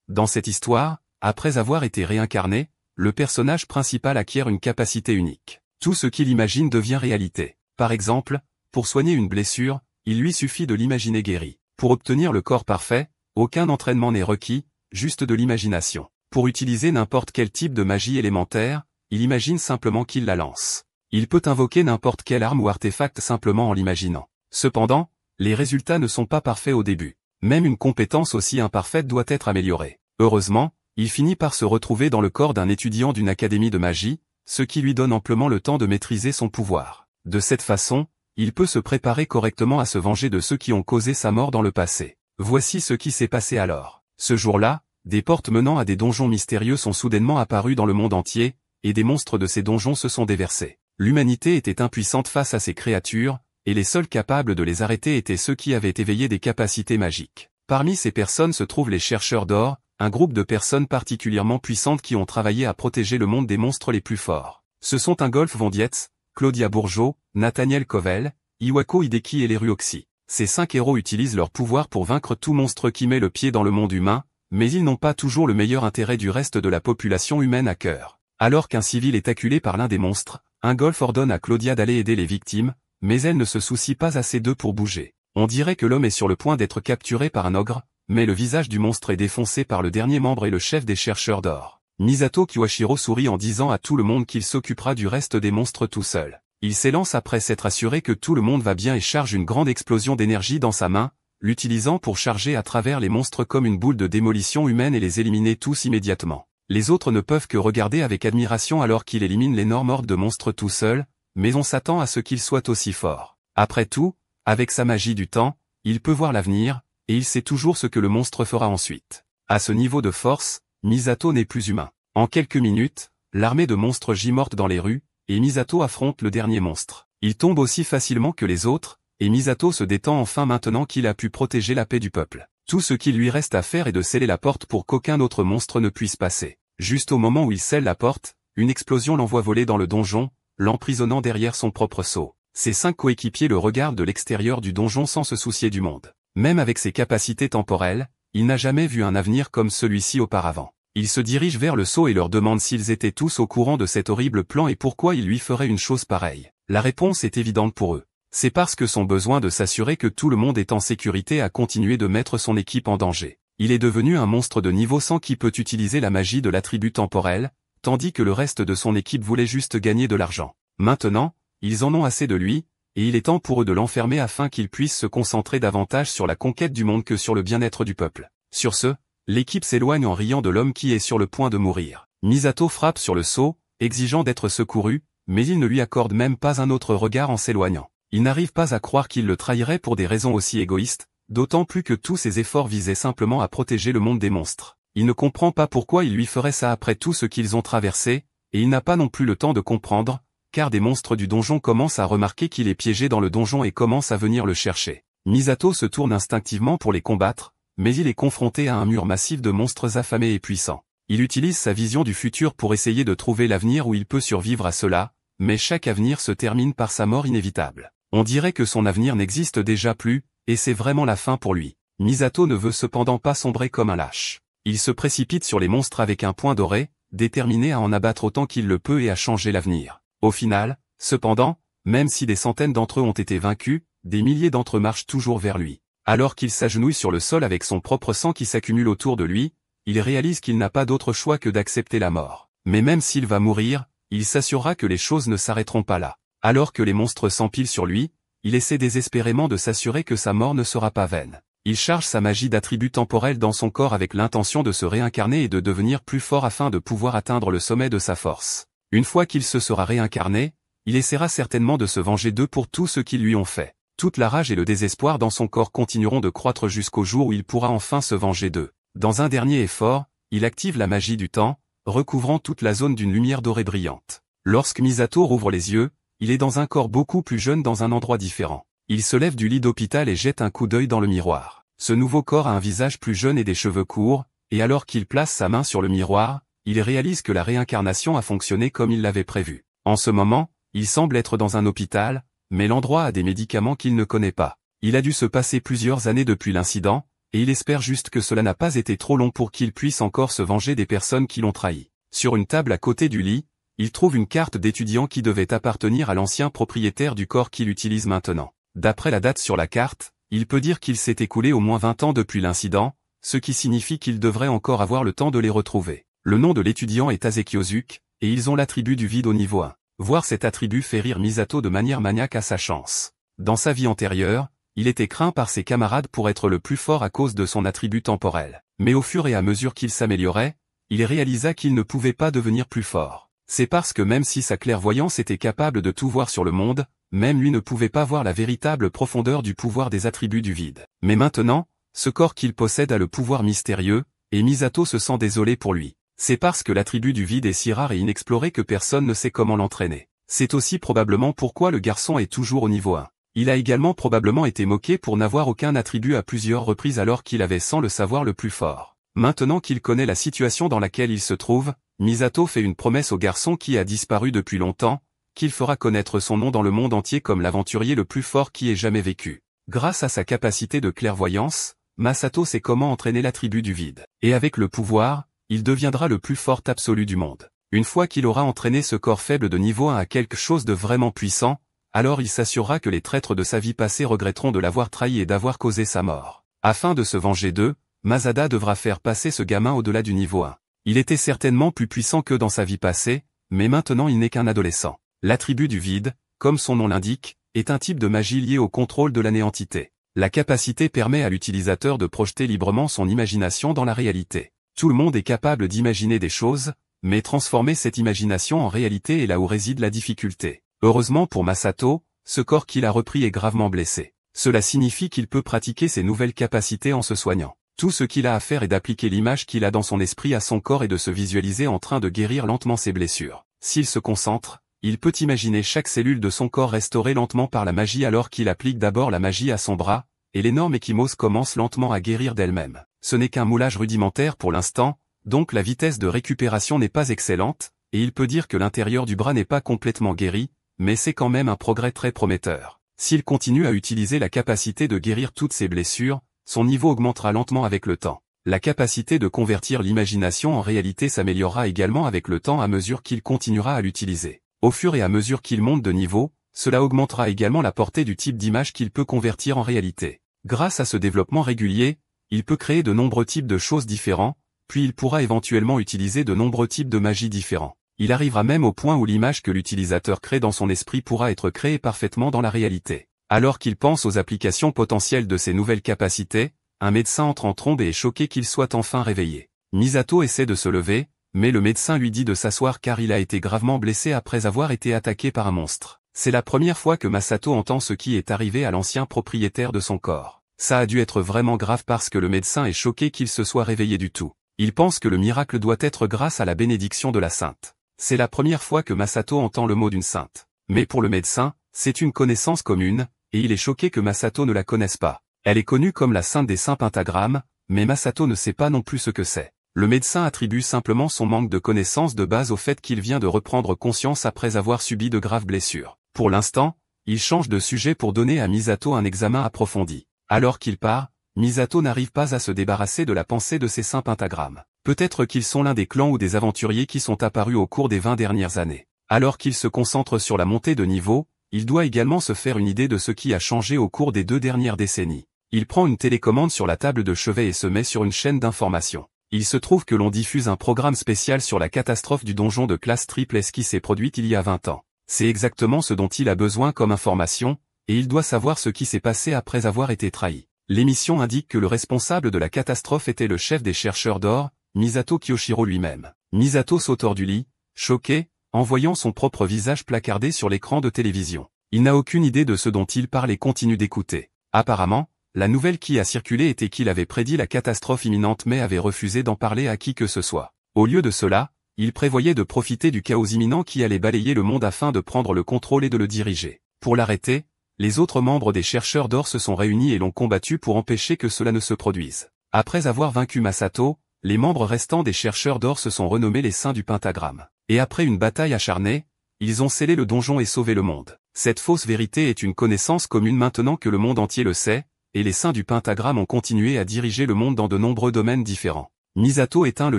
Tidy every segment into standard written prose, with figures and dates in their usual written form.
Dans cette histoire, après avoir été réincarné, le personnage principal acquiert une capacité unique. Tout ce qu'il imagine devient réalité. Par exemple, pour soigner une blessure, il lui suffit de l'imaginer guéri. Pour obtenir le corps parfait, aucun entraînement n'est requis, juste de l'imagination. Pour utiliser n'importe quel type de magie élémentaire, il imagine simplement qu'il la lance. Il peut invoquer n'importe quelle arme ou artefact simplement en l'imaginant. Cependant, les résultats ne sont pas parfaits au début. Même une compétence aussi imparfaite doit être améliorée. Heureusement, il finit par se retrouver dans le corps d'un étudiant d'une académie de magie, ce qui lui donne amplement le temps de maîtriser son pouvoir. De cette façon, il peut se préparer correctement à se venger de ceux qui ont causé sa mort dans le passé. Voici ce qui s'est passé alors. Ce jour-là, des portes menant à des donjons mystérieux sont soudainement apparues dans le monde entier, et des monstres de ces donjons se sont déversés. L'humanité était impuissante face à ces créatures, et les seuls capables de les arrêter étaient ceux qui avaient éveillé des capacités magiques. Parmi ces personnes se trouvent les chercheurs d'or, un groupe de personnes particulièrement puissantes qui ont travaillé à protéger le monde des monstres les plus forts. Ce sont Ingolf von Dietz, Claudia Bourgeot, Nathaniel Kovel, Iwako Hideki et les Ruoxi. Ces 5 héros utilisent leur pouvoir pour vaincre tout monstre qui met le pied dans le monde humain, mais ils n'ont pas toujours le meilleur intérêt du reste de la population humaine à cœur. Alors qu'un civil est acculé par l'un des monstres, Ingolf ordonne à Claudia d'aller aider les victimes, mais elle ne se soucie pas assez d'eux pour bouger. On dirait que l'homme est sur le point d'être capturé par un ogre, mais le visage du monstre est défoncé par le dernier membre et le chef des chercheurs d'or. Misato Kiwashiro sourit en disant à tout le monde qu'il s'occupera du reste des monstres tout seul. Il s'élance après s'être assuré que tout le monde va bien et charge une grande explosion d'énergie dans sa main, l'utilisant pour charger à travers les monstres comme une boule de démolition humaine et les éliminer tous immédiatement. Les autres ne peuvent que regarder avec admiration alors qu'il élimine l'énorme horde de monstres tout seul, mais on s'attend à ce qu'il soit aussi fort. Après tout, avec sa magie du temps, il peut voir l'avenir, et il sait toujours ce que le monstre fera ensuite. À ce niveau de force, Misato n'est plus humain. En quelques minutes, l'armée de monstres gît morte dans les rues, et Misato affronte le dernier monstre. Il tombe aussi facilement que les autres, et Misato se détend enfin maintenant qu'il a pu protéger la paix du peuple. Tout ce qu'il lui reste à faire est de sceller la porte pour qu'aucun autre monstre ne puisse passer. Juste au moment où il scelle la porte, une explosion l'envoie voler dans le donjon, l'emprisonnant derrière son propre sceau. Ses 5 coéquipiers le regardent de l'extérieur du donjon sans se soucier du monde. Même avec ses capacités temporelles, il n'a jamais vu un avenir comme celui-ci auparavant. Il se dirige vers le sceau et leur demande s'ils étaient tous au courant de cet horrible plan et pourquoi il lui ferait une chose pareille. La réponse est évidente pour eux. C'est parce que son besoin de s'assurer que tout le monde est en sécurité a continué de mettre son équipe en danger. Il est devenu un monstre de niveau 100 qui peut utiliser la magie de l'attribut temporel, tandis que le reste de son équipe voulait juste gagner de l'argent. Maintenant, ils en ont assez de lui, et il est temps pour eux de l'enfermer afin qu'il puisse se concentrer davantage sur la conquête du monde que sur le bien-être du peuple. Sur ce, l'équipe s'éloigne en riant de l'homme qui est sur le point de mourir. Misato frappe sur le sceau, exigeant d'être secouru, mais il ne lui accorde même pas un autre regard en s'éloignant. Il n'arrive pas à croire qu'il le trahirait pour des raisons aussi égoïstes, d'autant plus que tous ses efforts visaient simplement à protéger le monde des monstres. Il ne comprend pas pourquoi il lui ferait ça après tout ce qu'ils ont traversé, et il n'a pas non plus le temps de comprendre, car des monstres du donjon commencent à remarquer qu'il est piégé dans le donjon et commencent à venir le chercher. Misato se tourne instinctivement pour les combattre, mais il est confronté à un mur massif de monstres affamés et puissants. Il utilise sa vision du futur pour essayer de trouver l'avenir où il peut survivre à cela, mais chaque avenir se termine par sa mort inévitable. On dirait que son avenir n'existe déjà plus, et c'est vraiment la fin pour lui. Misato ne veut cependant pas sombrer comme un lâche. Il se précipite sur les monstres avec un poing doré, déterminé à en abattre autant qu'il le peut et à changer l'avenir. Au final, cependant, même si des centaines d'entre eux ont été vaincus, des milliers d'entre eux marchent toujours vers lui. Alors qu'il s'agenouille sur le sol avec son propre sang qui s'accumule autour de lui, il réalise qu'il n'a pas d'autre choix que d'accepter la mort. Mais même s'il va mourir, il s'assurera que les choses ne s'arrêteront pas là. Alors que les monstres s'empilent sur lui, il essaie désespérément de s'assurer que sa mort ne sera pas vaine. Il charge sa magie d'attribut temporel dans son corps avec l'intention de se réincarner et de devenir plus fort afin de pouvoir atteindre le sommet de sa force. Une fois qu'il se sera réincarné, il essaiera certainement de se venger d'eux pour tout ce qu'ils lui ont fait. Toute la rage et le désespoir dans son corps continueront de croître jusqu'au jour où il pourra enfin se venger d'eux. Dans un dernier effort, il active la magie du temps, recouvrant toute la zone d'une lumière dorée brillante. Lorsque Misato rouvre les yeux, il est dans un corps beaucoup plus jeune dans un endroit différent. Il se lève du lit d'hôpital et jette un coup d'œil dans le miroir. Ce nouveau corps a un visage plus jeune et des cheveux courts, et alors qu'il place sa main sur le miroir, il réalise que la réincarnation a fonctionné comme il l'avait prévu. En ce moment, il semble être dans un hôpital, mais l'endroit a des médicaments qu'il ne connaît pas. Il a dû se passer plusieurs années depuis l'incident, et il espère juste que cela n'a pas été trop long pour qu'il puisse encore se venger des personnes qui l'ont trahi. Sur une table à côté du lit, il trouve une carte d'étudiant qui devait appartenir à l'ancien propriétaire du corps qu'il utilise maintenant. D'après la date sur la carte, il peut dire qu'il s'est écoulé au moins 20 ans depuis l'incident, ce qui signifie qu'il devrait encore avoir le temps de les retrouver. Le nom de l'étudiant est Azekiozuke, et ils ont l'attribut du vide au niveau 1. Voir cet attribut fait rire Misato de manière maniaque à sa chance. Dans sa vie antérieure, il était craint par ses camarades pour être le plus fort à cause de son attribut temporel. Mais au fur et à mesure qu'il s'améliorait, il réalisa qu'il ne pouvait pas devenir plus fort. C'est parce que même si sa clairvoyance était capable de tout voir sur le monde, même lui ne pouvait pas voir la véritable profondeur du pouvoir des attributs du vide. Mais maintenant, ce corps qu'il possède a le pouvoir mystérieux, et Misato se sent désolé pour lui. C'est parce que l'attribut du vide est si rare et inexploré que personne ne sait comment l'entraîner. C'est aussi probablement pourquoi le garçon est toujours au niveau 1. Il a également probablement été moqué pour n'avoir aucun attribut à plusieurs reprises alors qu'il avait sans le savoir le plus fort. Maintenant qu'il connaît la situation dans laquelle il se trouve, Misato fait une promesse au garçon qui a disparu depuis longtemps, qu'il fera connaître son nom dans le monde entier comme l'aventurier le plus fort qui ait jamais vécu. Grâce à sa capacité de clairvoyance, Masato sait comment entraîner l'attribut du vide. Et avec le pouvoir, il deviendra le plus fort absolu du monde. Une fois qu'il aura entraîné ce corps faible de niveau 1 à quelque chose de vraiment puissant, alors il s'assurera que les traîtres de sa vie passée regretteront de l'avoir trahi et d'avoir causé sa mort. Afin de se venger d'eux, Masada devra faire passer ce gamin au-delà du niveau 1. Il était certainement plus puissant que dans sa vie passée, mais maintenant il n'est qu'un adolescent. L'attribut du vide, comme son nom l'indique, est un type de magie lié au contrôle de l'anéantité. La capacité permet à l'utilisateur de projeter librement son imagination dans la réalité. Tout le monde est capable d'imaginer des choses, mais transformer cette imagination en réalité est là où réside la difficulté. Heureusement pour Masato, ce corps qu'il a repris est gravement blessé. Cela signifie qu'il peut pratiquer ses nouvelles capacités en se soignant. Tout ce qu'il a à faire est d'appliquer l'image qu'il a dans son esprit à son corps et de se visualiser en train de guérir lentement ses blessures. S'il se concentre, il peut imaginer chaque cellule de son corps restaurée lentement par la magie alors qu'il applique d'abord la magie à son bras, et l'énorme échymose commence lentement à guérir d'elle-même. Ce n'est qu'un moulage rudimentaire pour l'instant, donc la vitesse de récupération n'est pas excellente, et il peut dire que l'intérieur du bras n'est pas complètement guéri, mais c'est quand même un progrès très prometteur. S'il continue à utiliser la capacité de guérir toutes ses blessures, son niveau augmentera lentement avec le temps. La capacité de convertir l'imagination en réalité s'améliorera également avec le temps à mesure qu'il continuera à l'utiliser. Au fur et à mesure qu'il monte de niveau, cela augmentera également la portée du type d'image qu'il peut convertir en réalité. Grâce à ce développement régulier, il peut créer de nombreux types de choses différents, puis il pourra éventuellement utiliser de nombreux types de magie différents. Il arrivera même au point où l'image que l'utilisateur crée dans son esprit pourra être créée parfaitement dans la réalité. Alors qu'il pense aux applications potentielles de ces nouvelles capacités, un médecin entre en trombe et est choqué qu'il soit enfin réveillé. Misato essaie de se lever, mais le médecin lui dit de s'asseoir car il a été gravement blessé après avoir été attaqué par un monstre. C'est la première fois que Masato entend ce qui est arrivé à l'ancien propriétaire de son corps. Ça a dû être vraiment grave parce que le médecin est choqué qu'il se soit réveillé du tout. Il pense que le miracle doit être grâce à la bénédiction de la sainte. C'est la première fois que Masato entend le mot d'une sainte. Mais pour le médecin, c'est une connaissance commune, et il est choqué que Masato ne la connaisse pas. Elle est connue comme la sainte des saints pentagrammes, mais Masato ne sait pas non plus ce que c'est. Le médecin attribue simplement son manque de connaissances de base au fait qu'il vient de reprendre conscience après avoir subi de graves blessures. Pour l'instant, il change de sujet pour donner à Misato un examen approfondi. Alors qu'il part, Misato n'arrive pas à se débarrasser de la pensée de ces saints pentagrammes. Peut-être qu'ils sont l'un des clans ou des aventuriers qui sont apparus au cours des 20 dernières années. Alors qu'il se concentre sur la montée de niveau, il doit également se faire une idée de ce qui a changé au cours des 2 dernières décennies. Il prend une télécommande sur la table de chevet et se met sur une chaîne d'information. Il se trouve que l'on diffuse un programme spécial sur la catastrophe du donjon de classe triple S qui s'est produite il y a 20 ans. C'est exactement ce dont il a besoin comme information, et il doit savoir ce qui s'est passé après avoir été trahi. L'émission indique que le responsable de la catastrophe était le chef des chercheurs d'or, Misato Kyoshiro lui-même. Misato saute hors du lit, choqué, en voyant son propre visage placardé sur l'écran de télévision. Il n'a aucune idée de ce dont il parle et continue d'écouter. Apparemment, la nouvelle qui a circulé était qu'il avait prédit la catastrophe imminente mais avait refusé d'en parler à qui que ce soit. Au lieu de cela, il prévoyait de profiter du chaos imminent qui allait balayer le monde afin de prendre le contrôle et de le diriger. Pour l'arrêter, les autres membres des chercheurs d'or se sont réunis et l'ont combattu pour empêcher que cela ne se produise. Après avoir vaincu Masato, les membres restants des chercheurs d'or se sont renommés les Saints du Pentagramme. Et après une bataille acharnée, ils ont scellé le donjon et sauvé le monde. Cette fausse vérité est une connaissance commune maintenant que le monde entier le sait, et les saints du pentagramme ont continué à diriger le monde dans de nombreux domaines différents. Misato éteint le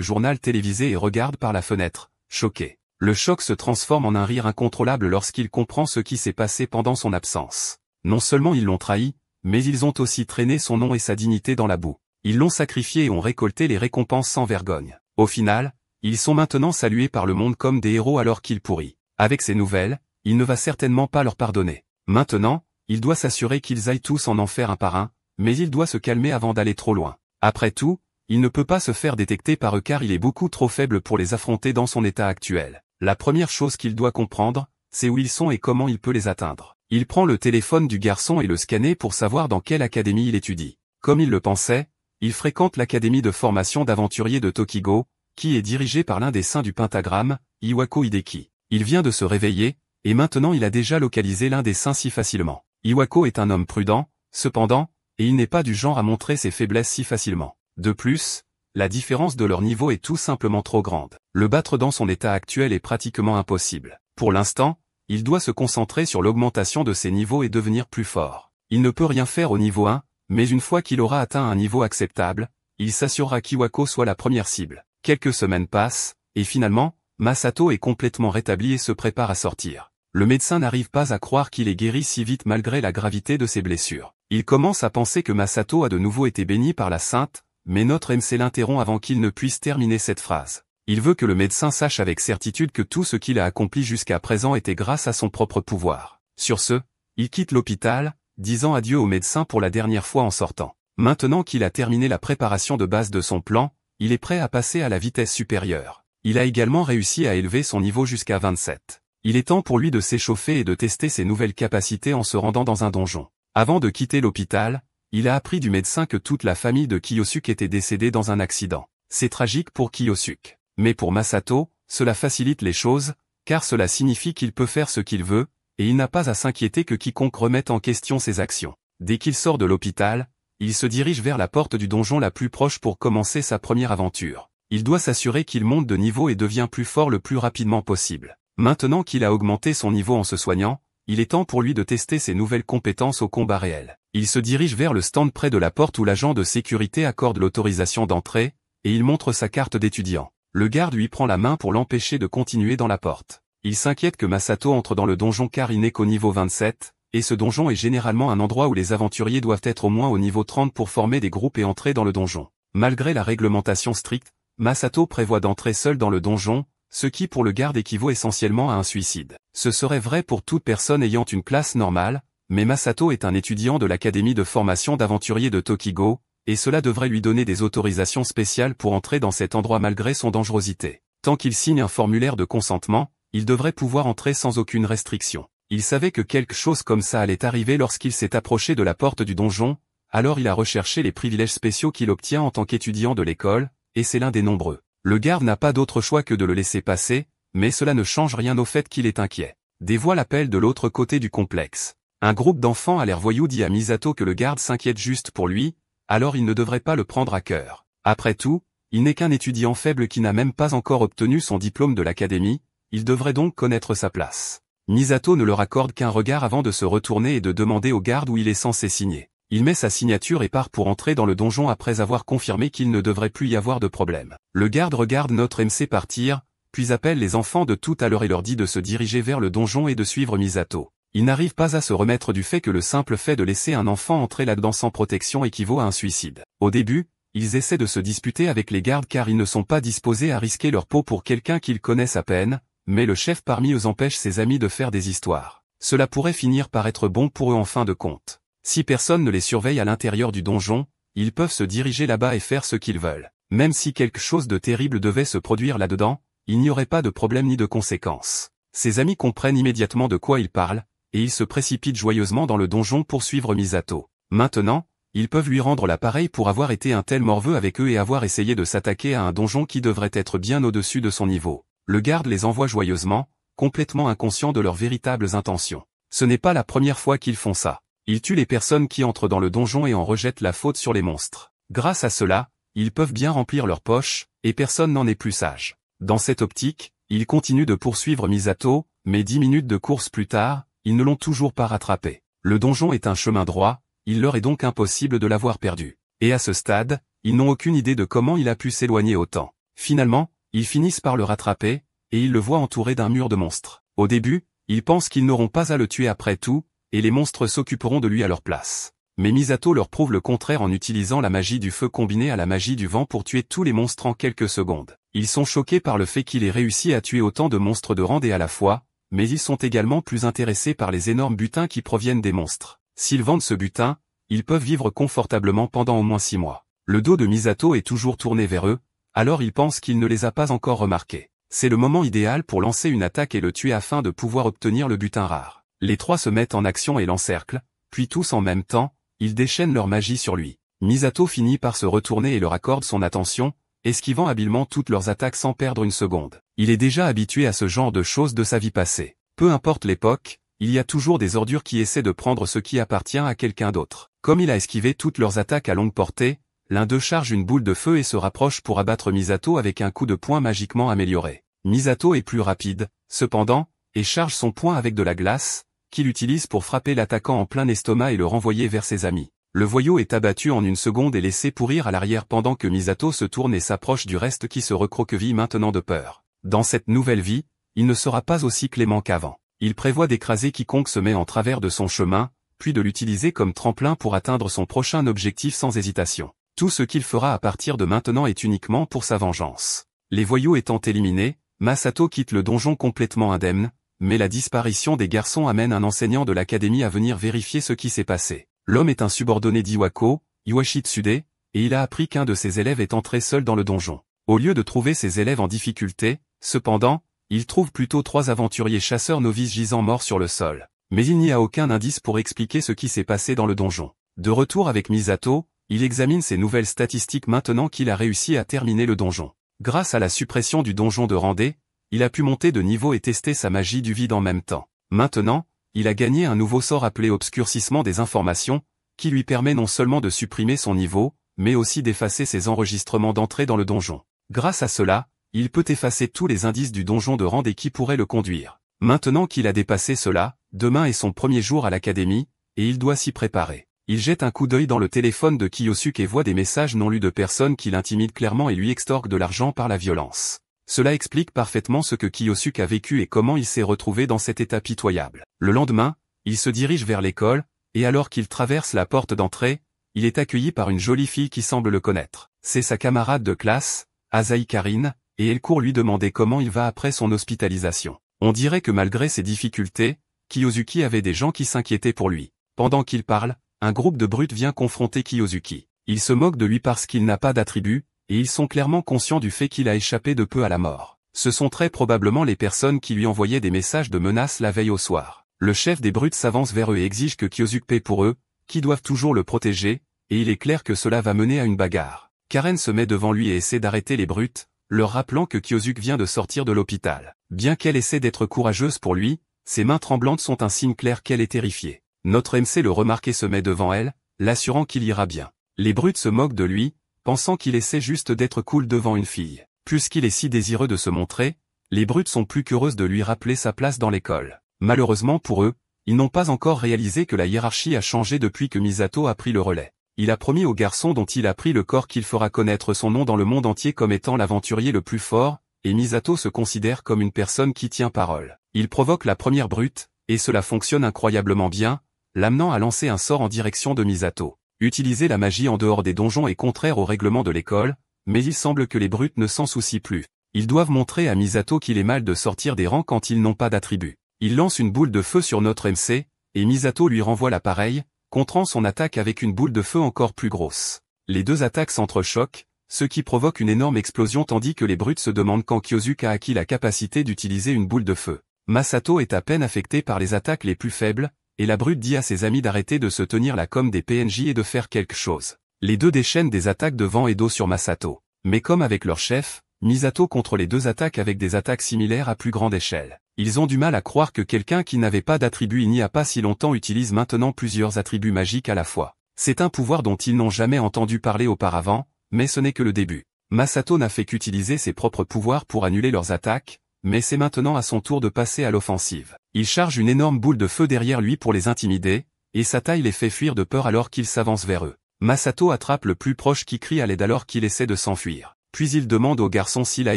journal télévisé et regarde par la fenêtre, choqué. Le choc se transforme en un rire incontrôlable lorsqu'il comprend ce qui s'est passé pendant son absence. Non seulement ils l'ont trahi, mais ils ont aussi traîné son nom et sa dignité dans la boue. Ils l'ont sacrifié et ont récolté les récompenses sans vergogne. Au final, ils sont maintenant salués par le monde comme des héros alors qu'ils pourrissent. Avec ces nouvelles, il ne va certainement pas leur pardonner. Maintenant, il doit s'assurer qu'ils aillent tous en enfer un par un, mais il doit se calmer avant d'aller trop loin. Après tout, il ne peut pas se faire détecter par eux car il est beaucoup trop faible pour les affronter dans son état actuel. La première chose qu'il doit comprendre, c'est où ils sont et comment il peut les atteindre. Il prend le téléphone du garçon et le scanner pour savoir dans quelle académie il étudie. Comme il le pensait, il fréquente l'académie de formation d'aventuriers de Tokigo, qui est dirigée par l'un des saints du pentagramme, Iwako Hideki. Il vient de se réveiller, et maintenant il a déjà localisé l'un des saints si facilement. Iwako est un homme prudent, cependant, et il n'est pas du genre à montrer ses faiblesses si facilement. De plus, la différence de leur niveau est tout simplement trop grande. Le battre dans son état actuel est pratiquement impossible. Pour l'instant, il doit se concentrer sur l'augmentation de ses niveaux et devenir plus fort. Il ne peut rien faire au niveau 1, mais une fois qu'il aura atteint un niveau acceptable, il s'assurera qu'Iwako soit la première cible. Quelques semaines passent, et finalement, Masato est complètement rétabli et se prépare à sortir. Le médecin n'arrive pas à croire qu'il est guéri si vite malgré la gravité de ses blessures. Il commence à penser que Masato a de nouveau été béni par la sainte, mais notre MC l'interrompt avant qu'il ne puisse terminer cette phrase. Il veut que le médecin sache avec certitude que tout ce qu'il a accompli jusqu'à présent était grâce à son propre pouvoir. Sur ce, il quitte l'hôpital, disant adieu au médecin pour la dernière fois en sortant. Maintenant qu'il a terminé la préparation de base de son plan, il est prêt à passer à la vitesse supérieure. Il a également réussi à élever son niveau jusqu'à 27. Il est temps pour lui de s'échauffer et de tester ses nouvelles capacités en se rendant dans un donjon. Avant de quitter l'hôpital, il a appris du médecin que toute la famille de Kiyosuke était décédée dans un accident. C'est tragique pour Kiyosuke. Mais pour Masato, cela facilite les choses, car cela signifie qu'il peut faire ce qu'il veut, et il n'a pas à s'inquiéter que quiconque remette en question ses actions. Dès qu'il sort de l'hôpital, il se dirige vers la porte du donjon la plus proche pour commencer sa première aventure. Il doit s'assurer qu'il monte de niveau et devient plus fort le plus rapidement possible. Maintenant qu'il a augmenté son niveau en se soignant, il est temps pour lui de tester ses nouvelles compétences au combat réel. Il se dirige vers le stand près de la porte où l'agent de sécurité accorde l'autorisation d'entrer, et il montre sa carte d'étudiant. Le garde lui prend la main pour l'empêcher de continuer dans la porte. Il s'inquiète que Masato entre dans le donjon car il n'est qu'au niveau 27, et ce donjon est généralement un endroit où les aventuriers doivent être au moins au niveau 30 pour former des groupes et entrer dans le donjon. Malgré la réglementation stricte, Masato prévoit d'entrer seul dans le donjon, ce qui pour le garde équivaut essentiellement à un suicide. Ce serait vrai pour toute personne ayant une classe normale, mais Masato est un étudiant de l'académie de formation d'aventuriers de Tokigo, et cela devrait lui donner des autorisations spéciales pour entrer dans cet endroit malgré son dangerosité. Tant qu'il signe un formulaire de consentement, il devrait pouvoir entrer sans aucune restriction. Il savait que quelque chose comme ça allait arriver lorsqu'il s'est approché de la porte du donjon, alors il a recherché les privilèges spéciaux qu'il obtient en tant qu'étudiant de l'école, et c'est l'un des nombreux. Le garde n'a pas d'autre choix que de le laisser passer, mais cela ne change rien au fait qu'il est inquiet. Des voix l'appellent de l'autre côté du complexe. Un groupe d'enfants à l'air voyou dit à Misato que le garde s'inquiète juste pour lui, alors il ne devrait pas le prendre à cœur. Après tout, il n'est qu'un étudiant faible qui n'a même pas encore obtenu son diplôme de l'académie, il devrait donc connaître sa place. Misato ne leur accorde qu'un regard avant de se retourner et de demander au garde où il est censé signer. Il met sa signature et part pour entrer dans le donjon après avoir confirmé qu'il ne devrait plus y avoir de problème. Le garde regarde notre MC partir, puis appelle les enfants de tout à l'heure et leur dit de se diriger vers le donjon et de suivre Misato. Il n'arrive pas à se remettre du fait que le simple fait de laisser un enfant entrer là-dedans sans protection équivaut à un suicide. Au début, ils essaient de se disputer avec les gardes car ils ne sont pas disposés à risquer leur peau pour quelqu'un qu'ils connaissent à peine, mais le chef parmi eux empêche ses amis de faire des histoires. Cela pourrait finir par être bon pour eux en fin de compte. Si personne ne les surveille à l'intérieur du donjon, ils peuvent se diriger là-bas et faire ce qu'ils veulent. Même si quelque chose de terrible devait se produire là-dedans, il n'y aurait pas de problème ni de conséquences. Ses amis comprennent immédiatement de quoi il parle, et ils se précipitent joyeusement dans le donjon pour suivre Misato. Maintenant, ils peuvent lui rendre l'appareil pour avoir été un tel morveux avec eux et avoir essayé de s'attaquer à un donjon qui devrait être bien au-dessus de son niveau. Le garde les envoie joyeusement, complètement inconscients de leurs véritables intentions. Ce n'est pas la première fois qu'ils font ça. Ils tuent les personnes qui entrent dans le donjon et en rejettent la faute sur les monstres. Grâce à cela, ils peuvent bien remplir leurs poches, et personne n'en est plus sage. Dans cette optique, ils continuent de poursuivre Misato, mais 10 minutes de course plus tard, ils ne l'ont toujours pas rattrapé. Le donjon est un chemin droit, il leur est donc impossible de l'avoir perdu. Et à ce stade, ils n'ont aucune idée de comment il a pu s'éloigner autant. Finalement, ils finissent par le rattraper, et ils le voient entouré d'un mur de monstres. Au début, ils pensent qu'ils n'auront pas à le tuer après tout, et les monstres s'occuperont de lui à leur place. Mais Misato leur prouve le contraire en utilisant la magie du feu combinée à la magie du vent pour tuer tous les monstres en quelques secondes. Ils sont choqués par le fait qu'il ait réussi à tuer autant de monstres de rang à la fois, mais ils sont également plus intéressés par les énormes butins qui proviennent des monstres. S'ils vendent ce butin, ils peuvent vivre confortablement pendant au moins 6 mois. Le dos de Misato est toujours tourné vers eux, alors ils pensent qu'il ne les a pas encore remarqués. C'est le moment idéal pour lancer une attaque et le tuer afin de pouvoir obtenir le butin rare. Les trois se mettent en action et l'encerclent, puis tous en même temps, ils déchaînent leur magie sur lui. Misato finit par se retourner et leur accorde son attention, esquivant habilement toutes leurs attaques sans perdre une seconde. Il est déjà habitué à ce genre de choses de sa vie passée. Peu importe l'époque, il y a toujours des ordures qui essaient de prendre ce qui appartient à quelqu'un d'autre. Comme il a esquivé toutes leurs attaques à longue portée, l'un d'eux charge une boule de feu et se rapproche pour abattre Misato avec un coup de poing magiquement amélioré. Misato est plus rapide, cependant, et charge son poing avec de la glace, qu'il utilise pour frapper l'attaquant en plein estomac et le renvoyer vers ses amis. Le voyou est abattu en une seconde et laissé pourrir à l'arrière pendant que Misato se tourne et s'approche du reste qui se recroqueville maintenant de peur. Dans cette nouvelle vie, il ne sera pas aussi clément qu'avant. Il prévoit d'écraser quiconque se met en travers de son chemin, puis de l'utiliser comme tremplin pour atteindre son prochain objectif sans hésitation. Tout ce qu'il fera à partir de maintenant est uniquement pour sa vengeance. Les voyous étant éliminés, Masato quitte le donjon complètement indemne, mais la disparition des garçons amène un enseignant de l'académie à venir vérifier ce qui s'est passé. L'homme est un subordonné d'Iwako, Iwashi Tsude, et il a appris qu'un de ses élèves est entré seul dans le donjon. Au lieu de trouver ses élèves en difficulté, cependant, il trouve plutôt 3 aventuriers chasseurs novices gisant morts sur le sol. Mais il n'y a aucun indice pour expliquer ce qui s'est passé dans le donjon. De retour avec Misato, il examine ses nouvelles statistiques maintenant qu'il a réussi à terminer le donjon. Grâce à la suppression du donjon de Randé, il a pu monter de niveau et tester sa magie du vide en même temps. Maintenant, il a gagné un nouveau sort appelé Obscurcissement des informations, qui lui permet non seulement de supprimer son niveau, mais aussi d'effacer ses enregistrements d'entrée dans le donjon. Grâce à cela, il peut effacer tous les indices du donjon de Randé qui pourraient le conduire. Maintenant qu'il a dépassé cela, demain est son premier jour à l'académie, et il doit s'y préparer. Il jette un coup d'œil dans le téléphone de Kiyosuke et voit des messages non lus de personnes qui l'intimident clairement et lui extorquent de l'argent par la violence. Cela explique parfaitement ce que Kiyosuke a vécu et comment il s'est retrouvé dans cet état pitoyable. Le lendemain, il se dirige vers l'école, et alors qu'il traverse la porte d'entrée, il est accueilli par une jolie fille qui semble le connaître. C'est sa camarade de classe, Asahi Karine, et elle court lui demander comment il va après son hospitalisation. On dirait que malgré ses difficultés, Kiyosuke avait des gens qui s'inquiétaient pour lui. Pendant qu'il parle, un groupe de brutes vient confronter Kiyosuke. Ils se moquent de lui parce qu'il n'a pas d'attribut, et ils sont clairement conscients du fait qu'il a échappé de peu à la mort. Ce sont très probablement les personnes qui lui envoyaient des messages de menaces la veille au soir. Le chef des brutes s'avance vers eux et exige que Kiyosuke paie pour eux, qui doivent toujours le protéger, et il est clair que cela va mener à une bagarre. Karen se met devant lui et essaie d'arrêter les brutes, leur rappelant que Kiyosuke vient de sortir de l'hôpital. Bien qu'elle essaie d'être courageuse pour lui, ses mains tremblantes sont un signe clair qu'elle est terrifiée. Notre MC le remarque et se met devant elle, l'assurant qu'il ira bien. Les brutes se moquent de lui, pensant qu'il essaie juste d'être cool devant une fille. Puisqu'il est si désireux de se montrer, les brutes sont plus qu'heureuses de lui rappeler sa place dans l'école. Malheureusement pour eux, ils n'ont pas encore réalisé que la hiérarchie a changé depuis que Misato a pris le relais. Il a promis au garçon dont il a pris le corps qu'il fera connaître son nom dans le monde entier comme étant l'aventurier le plus fort, et Misato se considère comme une personne qui tient parole. Il provoque la première brute, et cela fonctionne incroyablement bien, l'amenant à lancer un sort en direction de Misato. Utiliser la magie en dehors des donjons est contraire au règlement de l'école, mais il semble que les brutes ne s'en soucient plus. Ils doivent montrer à Misato qu'il est mal de sortir des rangs quand ils n'ont pas d'attribut. Il lance une boule de feu sur notre MC, et Misato lui renvoie l'appareil, contrant son attaque avec une boule de feu encore plus grosse. Les deux attaques s'entrechoquent, ce qui provoque une énorme explosion tandis que les brutes se demandent quand Kiyosuke a acquis la capacité d'utiliser une boule de feu. Masato est à peine affecté par les attaques les plus faibles, et la brute dit à ses amis d'arrêter de se tenir là comme des PNJ et de faire quelque chose. Les deux déchaînent des attaques de vent et d'eau sur Masato. Mais comme avec leur chef, Misato contre les deux attaques avec des attaques similaires à plus grande échelle. Ils ont du mal à croire que quelqu'un qui n'avait pas d'attribut il n'y a pas si longtemps utilise maintenant plusieurs attributs magiques à la fois. C'est un pouvoir dont ils n'ont jamais entendu parler auparavant, mais ce n'est que le début. Masato n'a fait qu'utiliser ses propres pouvoirs pour annuler leurs attaques, mais c'est maintenant à son tour de passer à l'offensive. Il charge une énorme boule de feu derrière lui pour les intimider, et sa taille les fait fuir de peur alors qu'il s'avance vers eux. Masato attrape le plus proche qui crie à l'aide alors qu'il essaie de s'enfuir. Puis il demande au garçon s'il a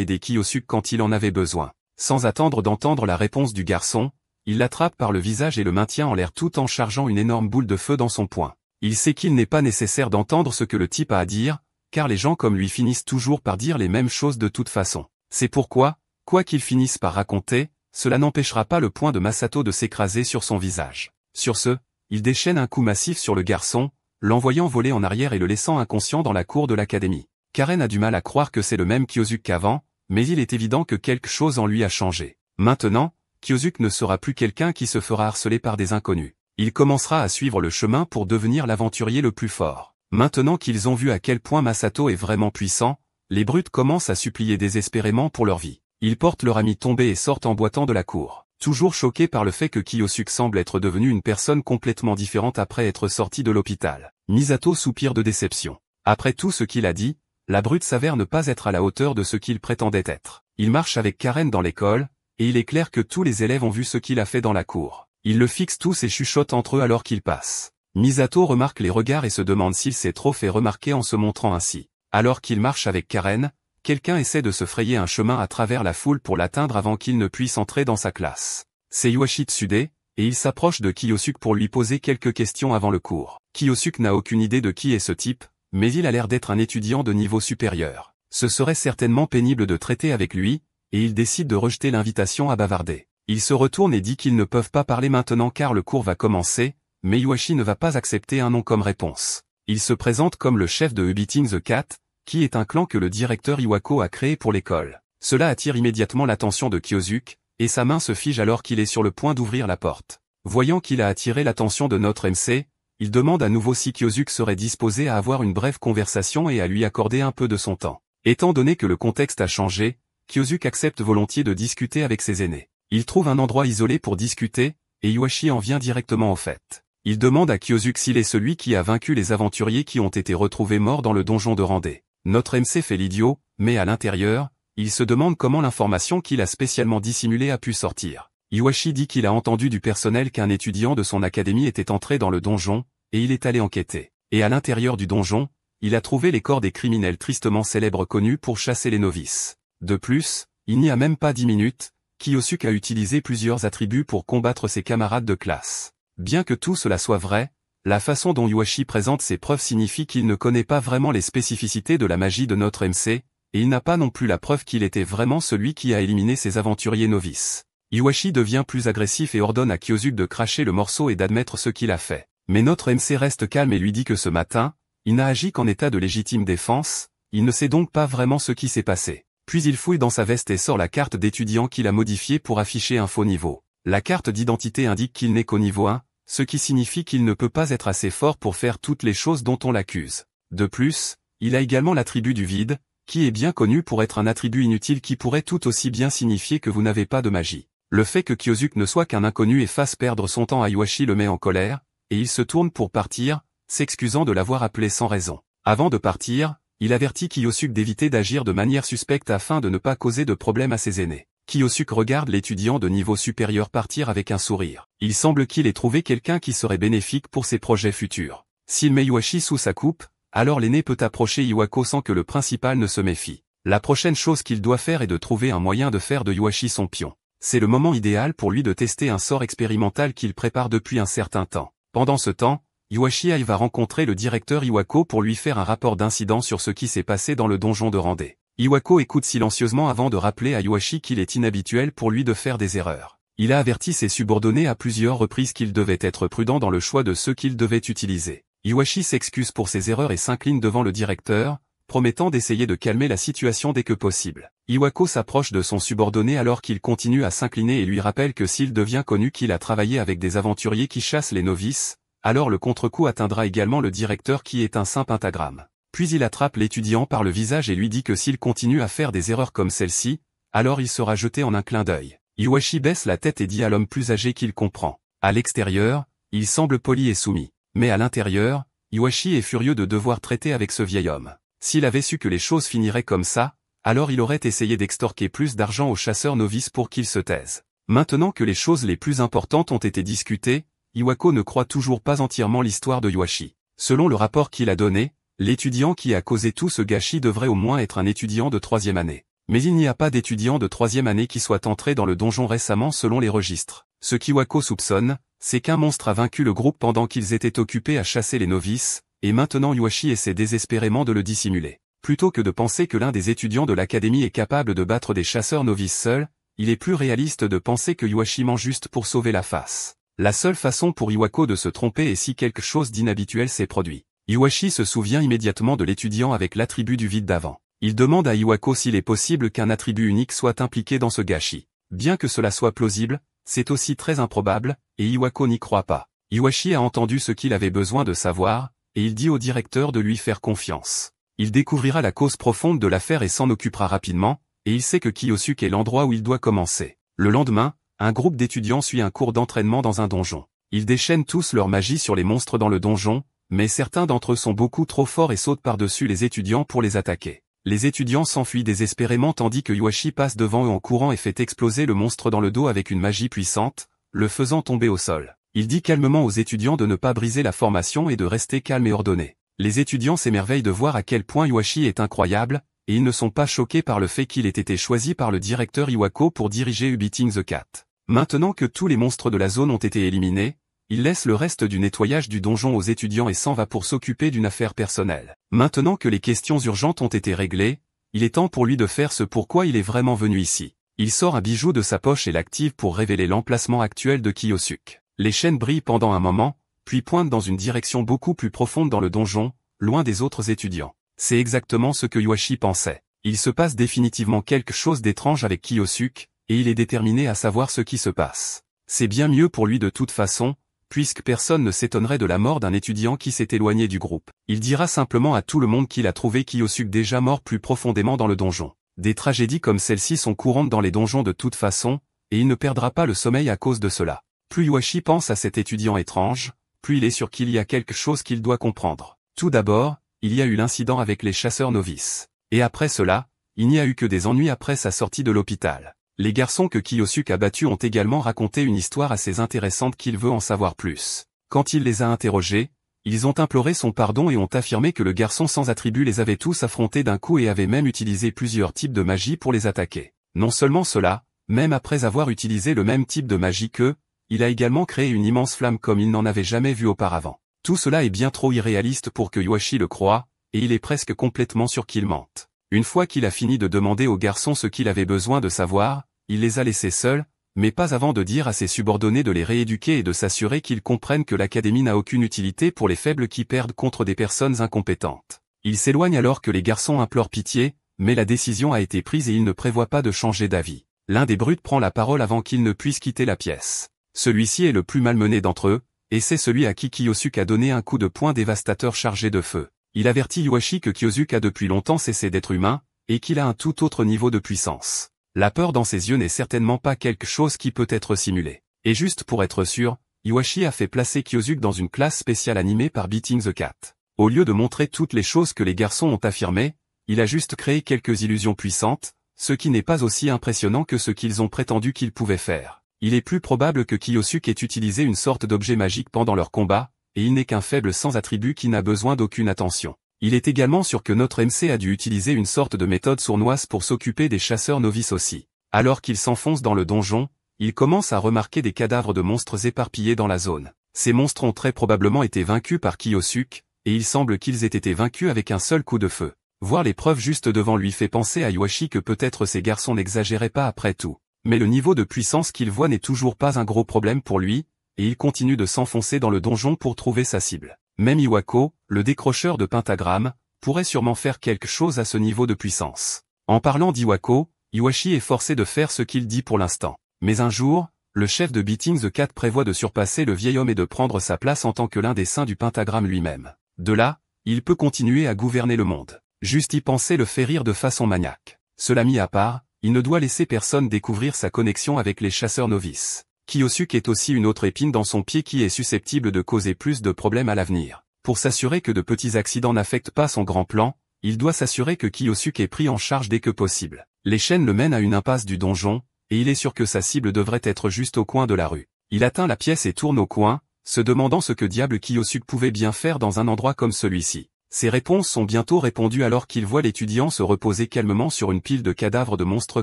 aidé Kiyosuke quand il en avait besoin. Sans attendre d'entendre la réponse du garçon, il l'attrape par le visage et le maintient en l'air tout en chargeant une énorme boule de feu dans son poing. Il sait qu'il n'est pas nécessaire d'entendre ce que le type a à dire, car les gens comme lui finissent toujours par dire les mêmes choses de toute façon. C'est pourquoi, quoi qu'ils finissent par raconter, cela n'empêchera pas le poing de Masato de s'écraser sur son visage. Sur ce, il déchaîne un coup massif sur le garçon, l'envoyant voler en arrière et le laissant inconscient dans la cour de l'académie. Karen a du mal à croire que c'est le même Kiyosuke qu'avant, mais il est évident que quelque chose en lui a changé. Maintenant, Kiyosuke ne sera plus quelqu'un qui se fera harceler par des inconnus. Il commencera à suivre le chemin pour devenir l'aventurier le plus fort. Maintenant qu'ils ont vu à quel point Masato est vraiment puissant, les brutes commencent à supplier désespérément pour leur vie. Ils portent leur ami tombé et sortent en boitant de la cour. Toujours choqués par le fait que Kiyosuke semble être devenu une personne complètement différente après être sorti de l'hôpital. Misato soupire de déception. Après tout ce qu'il a dit, la brute s'avère ne pas être à la hauteur de ce qu'il prétendait être. Il marche avec Karen dans l'école, et il est clair que tous les élèves ont vu ce qu'il a fait dans la cour. Ils le fixent tous et chuchotent entre eux alors qu'il passe. Misato remarque les regards et se demande s'il s'est trop fait remarquer en se montrant ainsi. Alors qu'il marche avec Karen, quelqu'un essaie de se frayer un chemin à travers la foule pour l'atteindre avant qu'il ne puisse entrer dans sa classe. C'est Iwashi Tsude, et il s'approche de Kiyosuke pour lui poser quelques questions avant le cours. Kiyosuke n'a aucune idée de qui est ce type, mais il a l'air d'être un étudiant de niveau supérieur. Ce serait certainement pénible de traiter avec lui, et il décide de rejeter l'invitation à bavarder. Il se retourne et dit qu'ils ne peuvent pas parler maintenant car le cours va commencer, mais Iwashi ne va pas accepter un non comme réponse. Il se présente comme le chef de Beating the Cat, qui est un clan que le directeur Iwako a créé pour l'école. Cela attire immédiatement l'attention de Kiyosuke, et sa main se fige alors qu'il est sur le point d'ouvrir la porte. Voyant qu'il a attiré l'attention de notre MC, il demande à nouveau si Kiyosuke serait disposé à avoir une brève conversation et à lui accorder un peu de son temps. Étant donné que le contexte a changé, Kiyosuke accepte volontiers de discuter avec ses aînés. Il trouve un endroit isolé pour discuter, et Iwashi en vient directement au fait. Il demande à Kiyosuke s'il est celui qui a vaincu les aventuriers qui ont été retrouvés morts dans le donjon de Randé. Notre MC fait l'idiot, mais à l'intérieur, il se demande comment l'information qu'il a spécialement dissimulée a pu sortir. Iwashi dit qu'il a entendu du personnel qu'un étudiant de son académie était entré dans le donjon, et il est allé enquêter. Et à l'intérieur du donjon, il a trouvé les corps des criminels tristement célèbres connus pour chasser les novices. De plus, il n'y a même pas 10 minutes, Kiyosuke a utilisé plusieurs attributs pour combattre ses camarades de classe. Bien que tout cela soit vrai, la façon dont Iwashi présente ses preuves signifie qu'il ne connaît pas vraiment les spécificités de la magie de notre MC, et il n'a pas non plus la preuve qu'il était vraiment celui qui a éliminé ces aventuriers novices. Iwashi devient plus agressif et ordonne à Kiyosuke de cracher le morceau et d'admettre ce qu'il a fait. Mais notre MC reste calme et lui dit que ce matin, il n'a agi qu'en état de légitime défense, il ne sait donc pas vraiment ce qui s'est passé. Puis il fouille dans sa veste et sort la carte d'étudiant qu'il a modifiée pour afficher un faux niveau. La carte d'identité indique qu'il n'est qu'au niveau 1, ce qui signifie qu'il ne peut pas être assez fort pour faire toutes les choses dont on l'accuse. De plus, il a également l'attribut du vide, qui est bien connu pour être un attribut inutile qui pourrait tout aussi bien signifier que vous n'avez pas de magie. Le fait que Kiyosuke ne soit qu'un inconnu et fasse perdre son temps à Iwashi le met en colère, et il se tourne pour partir, s'excusant de l'avoir appelé sans raison. Avant de partir, il avertit Kiyosuke d'éviter d'agir de manière suspecte afin de ne pas causer de problème à ses aînés. Kiyosuke regarde l'étudiant de niveau supérieur partir avec un sourire. Il semble qu'il ait trouvé quelqu'un qui serait bénéfique pour ses projets futurs. S'il met Iwashi sous sa coupe, alors l'aîné peut approcher Iwako sans que le principal ne se méfie. La prochaine chose qu'il doit faire est de trouver un moyen de faire de Iwashi son pion. C'est le moment idéal pour lui de tester un sort expérimental qu'il prépare depuis un certain temps. Pendant ce temps, Iwashi va rencontrer le directeur Iwako pour lui faire un rapport d'incident sur ce qui s'est passé dans le donjon de Randé. Iwako écoute silencieusement avant de rappeler à Iwashi qu'il est inhabituel pour lui de faire des erreurs. Il a averti ses subordonnés à plusieurs reprises qu'il devait être prudent dans le choix de ceux qu'il devait utiliser. Iwashi s'excuse pour ses erreurs et s'incline devant le directeur, promettant d'essayer de calmer la situation dès que possible. Iwako s'approche de son subordonné alors qu'il continue à s'incliner et lui rappelle que s'il devient connu qu'il a travaillé avec des aventuriers qui chassent les novices, alors le contre-coup atteindra également le directeur qui est un saint pentagramme. Puis il attrape l'étudiant par le visage et lui dit que s'il continue à faire des erreurs comme celle-ci, alors il sera jeté en un clin d'œil. Iwashi baisse la tête et dit à l'homme plus âgé qu'il comprend. À l'extérieur, il semble poli et soumis. Mais à l'intérieur, Iwashi est furieux de devoir traiter avec ce vieil homme. S'il avait su que les choses finiraient comme ça, alors il aurait essayé d'extorquer plus d'argent aux chasseurs novices pour qu'ils se taisent. Maintenant que les choses les plus importantes ont été discutées, Iwako ne croit toujours pas entièrement l'histoire de Iwashi. Selon le rapport qu'il a donné, l'étudiant qui a causé tout ce gâchis devrait au moins être un étudiant de 3e année. Mais il n'y a pas d'étudiant de 3e année qui soit entré dans le donjon récemment selon les registres. Ce qu'Iwako soupçonne, c'est qu'un monstre a vaincu le groupe pendant qu'ils étaient occupés à chasser les novices, et maintenant Iwashi essaie désespérément de le dissimuler. Plutôt que de penser que l'un des étudiants de l'académie est capable de battre des chasseurs novices seuls, il est plus réaliste de penser que Iwashi ment juste pour sauver la face. La seule façon pour Iwako de se tromper est si quelque chose d'inhabituel s'est produit. Iwashi se souvient immédiatement de l'étudiant avec l'attribut du vide d'avant. Il demande à Iwako s'il est possible qu'un attribut unique soit impliqué dans ce gâchis. Bien que cela soit plausible, c'est aussi très improbable, et Iwako n'y croit pas. Iwashi a entendu ce qu'il avait besoin de savoir, et il dit au directeur de lui faire confiance. Il découvrira la cause profonde de l'affaire et s'en occupera rapidement, et il sait que Kiyosuke est l'endroit où il doit commencer. Le lendemain, un groupe d'étudiants suit un cours d'entraînement dans un donjon. Ils déchaînent tous leur magie sur les monstres dans le donjon, mais certains d'entre eux sont beaucoup trop forts et sautent par-dessus les étudiants pour les attaquer. Les étudiants s'enfuient désespérément tandis que Iwashi passe devant eux en courant et fait exploser le monstre dans le dos avec une magie puissante, le faisant tomber au sol. Il dit calmement aux étudiants de ne pas briser la formation et de rester calme et ordonné. Les étudiants s'émerveillent de voir à quel point Iwashi est incroyable, et ils ne sont pas choqués par le fait qu'il ait été choisi par le directeur Iwako pour diriger Beating the Cat. Maintenant que tous les monstres de la zone ont été éliminés, il laisse le reste du nettoyage du donjon aux étudiants et s'en va pour s'occuper d'une affaire personnelle. Maintenant que les questions urgentes ont été réglées, il est temps pour lui de faire ce pourquoi il est vraiment venu ici. Il sort un bijou de sa poche et l'active pour révéler l'emplacement actuel de Kiyosuke. Les chaînes brillent pendant un moment, puis pointent dans une direction beaucoup plus profonde dans le donjon, loin des autres étudiants. C'est exactement ce que Iwashi pensait. Il se passe définitivement quelque chose d'étrange avec Kiyosuke, et il est déterminé à savoir ce qui se passe. C'est bien mieux pour lui de toute façon, puisque personne ne s'étonnerait de la mort d'un étudiant qui s'est éloigné du groupe. Il dira simplement à tout le monde qu'il a trouvé Kiyosuke déjà mort plus profondément dans le donjon. Des tragédies comme celle-ci sont courantes dans les donjons de toute façon, et il ne perdra pas le sommeil à cause de cela. Plus Iwashi pense à cet étudiant étrange, plus il est sûr qu'il y a quelque chose qu'il doit comprendre. Tout d'abord, il y a eu l'incident avec les chasseurs novices. Et après cela, il n'y a eu que des ennuis après sa sortie de l'hôpital. Les garçons que Kiyosuke a battus ont également raconté une histoire assez intéressante qu'il veut en savoir plus. Quand il les a interrogés, ils ont imploré son pardon et ont affirmé que le garçon sans attribut les avait tous affrontés d'un coup et avait même utilisé plusieurs types de magie pour les attaquer. Non seulement cela, même après avoir utilisé le même type de magie qu'eux, il a également créé une immense flamme comme il n'en avait jamais vu auparavant. Tout cela est bien trop irréaliste pour que Iwashi le croie, et il est presque complètement sûr qu'il mente. Une fois qu'il a fini de demander aux garçons ce qu'il avait besoin de savoir, il les a laissés seuls, mais pas avant de dire à ses subordonnés de les rééduquer et de s'assurer qu'ils comprennent que l'académie n'a aucune utilité pour les faibles qui perdent contre des personnes incompétentes. Il s'éloigne alors que les garçons implorent pitié, mais la décision a été prise et il ne prévoit pas de changer d'avis. L'un des brutes prend la parole avant qu'il ne puisse quitter la pièce. Celui-ci est le plus malmené d'entre eux, et c'est celui à qui Kiyosuke a donné un coup de poing dévastateur chargé de feu. Il avertit Iwashi que Kiyosuke a depuis longtemps cessé d'être humain, et qu'il a un tout autre niveau de puissance. La peur dans ses yeux n'est certainement pas quelque chose qui peut être simulé. Et juste pour être sûr, Iwashi a fait placer Kiyosuke dans une classe spéciale animée par Beating the Cat. Au lieu de montrer toutes les choses que les garçons ont affirmées, il a juste créé quelques illusions puissantes, ce qui n'est pas aussi impressionnant que ce qu'ils ont prétendu qu'ils pouvaient faire. Il est plus probable que Kiyosuke ait utilisé une sorte d'objet magique pendant leur combat, et il n'est qu'un faible sans attribut qui n'a besoin d'aucune attention. Il est également sûr que notre MC a dû utiliser une sorte de méthode sournoise pour s'occuper des chasseurs novices aussi. Alors qu'il s'enfonce dans le donjon, il commence à remarquer des cadavres de monstres éparpillés dans la zone. Ces monstres ont très probablement été vaincus par Kiyosuke, et il semble qu'ils aient été vaincus avec un seul coup de feu. Voir les preuves juste devant lui fait penser à Iwashi que peut-être ces garçons n'exagéraient pas après tout. Mais le niveau de puissance qu'il voit n'est toujours pas un gros problème pour lui, et il continue de s'enfoncer dans le donjon pour trouver sa cible. Même Iwako, le décrocheur de pentagrammes, pourrait sûrement faire quelque chose à ce niveau de puissance. En parlant d'Iwako, Iwashi est forcé de faire ce qu'il dit pour l'instant. Mais un jour, le chef de Beating the Cat prévoit de surpasser le vieil homme et de prendre sa place en tant que l'un des saints du pentagramme lui-même. De là, il peut continuer à gouverner le monde. Juste y penser le fait rire de façon maniaque. Cela mis à part, il ne doit laisser personne découvrir sa connexion avec les chasseurs novices. Kiyosuke est aussi une autre épine dans son pied qui est susceptible de causer plus de problèmes à l'avenir. Pour s'assurer que de petits accidents n'affectent pas son grand plan, il doit s'assurer que Kiyosuke est pris en charge dès que possible. Les chaînes le mènent à une impasse du donjon, et il est sûr que sa cible devrait être juste au coin de la rue. Il atteint la pièce et tourne au coin, se demandant ce que diable Kiyosuke pouvait bien faire dans un endroit comme celui-ci. Ses réponses sont bientôt répondues alors qu'il voit l'étudiant se reposer calmement sur une pile de cadavres de monstres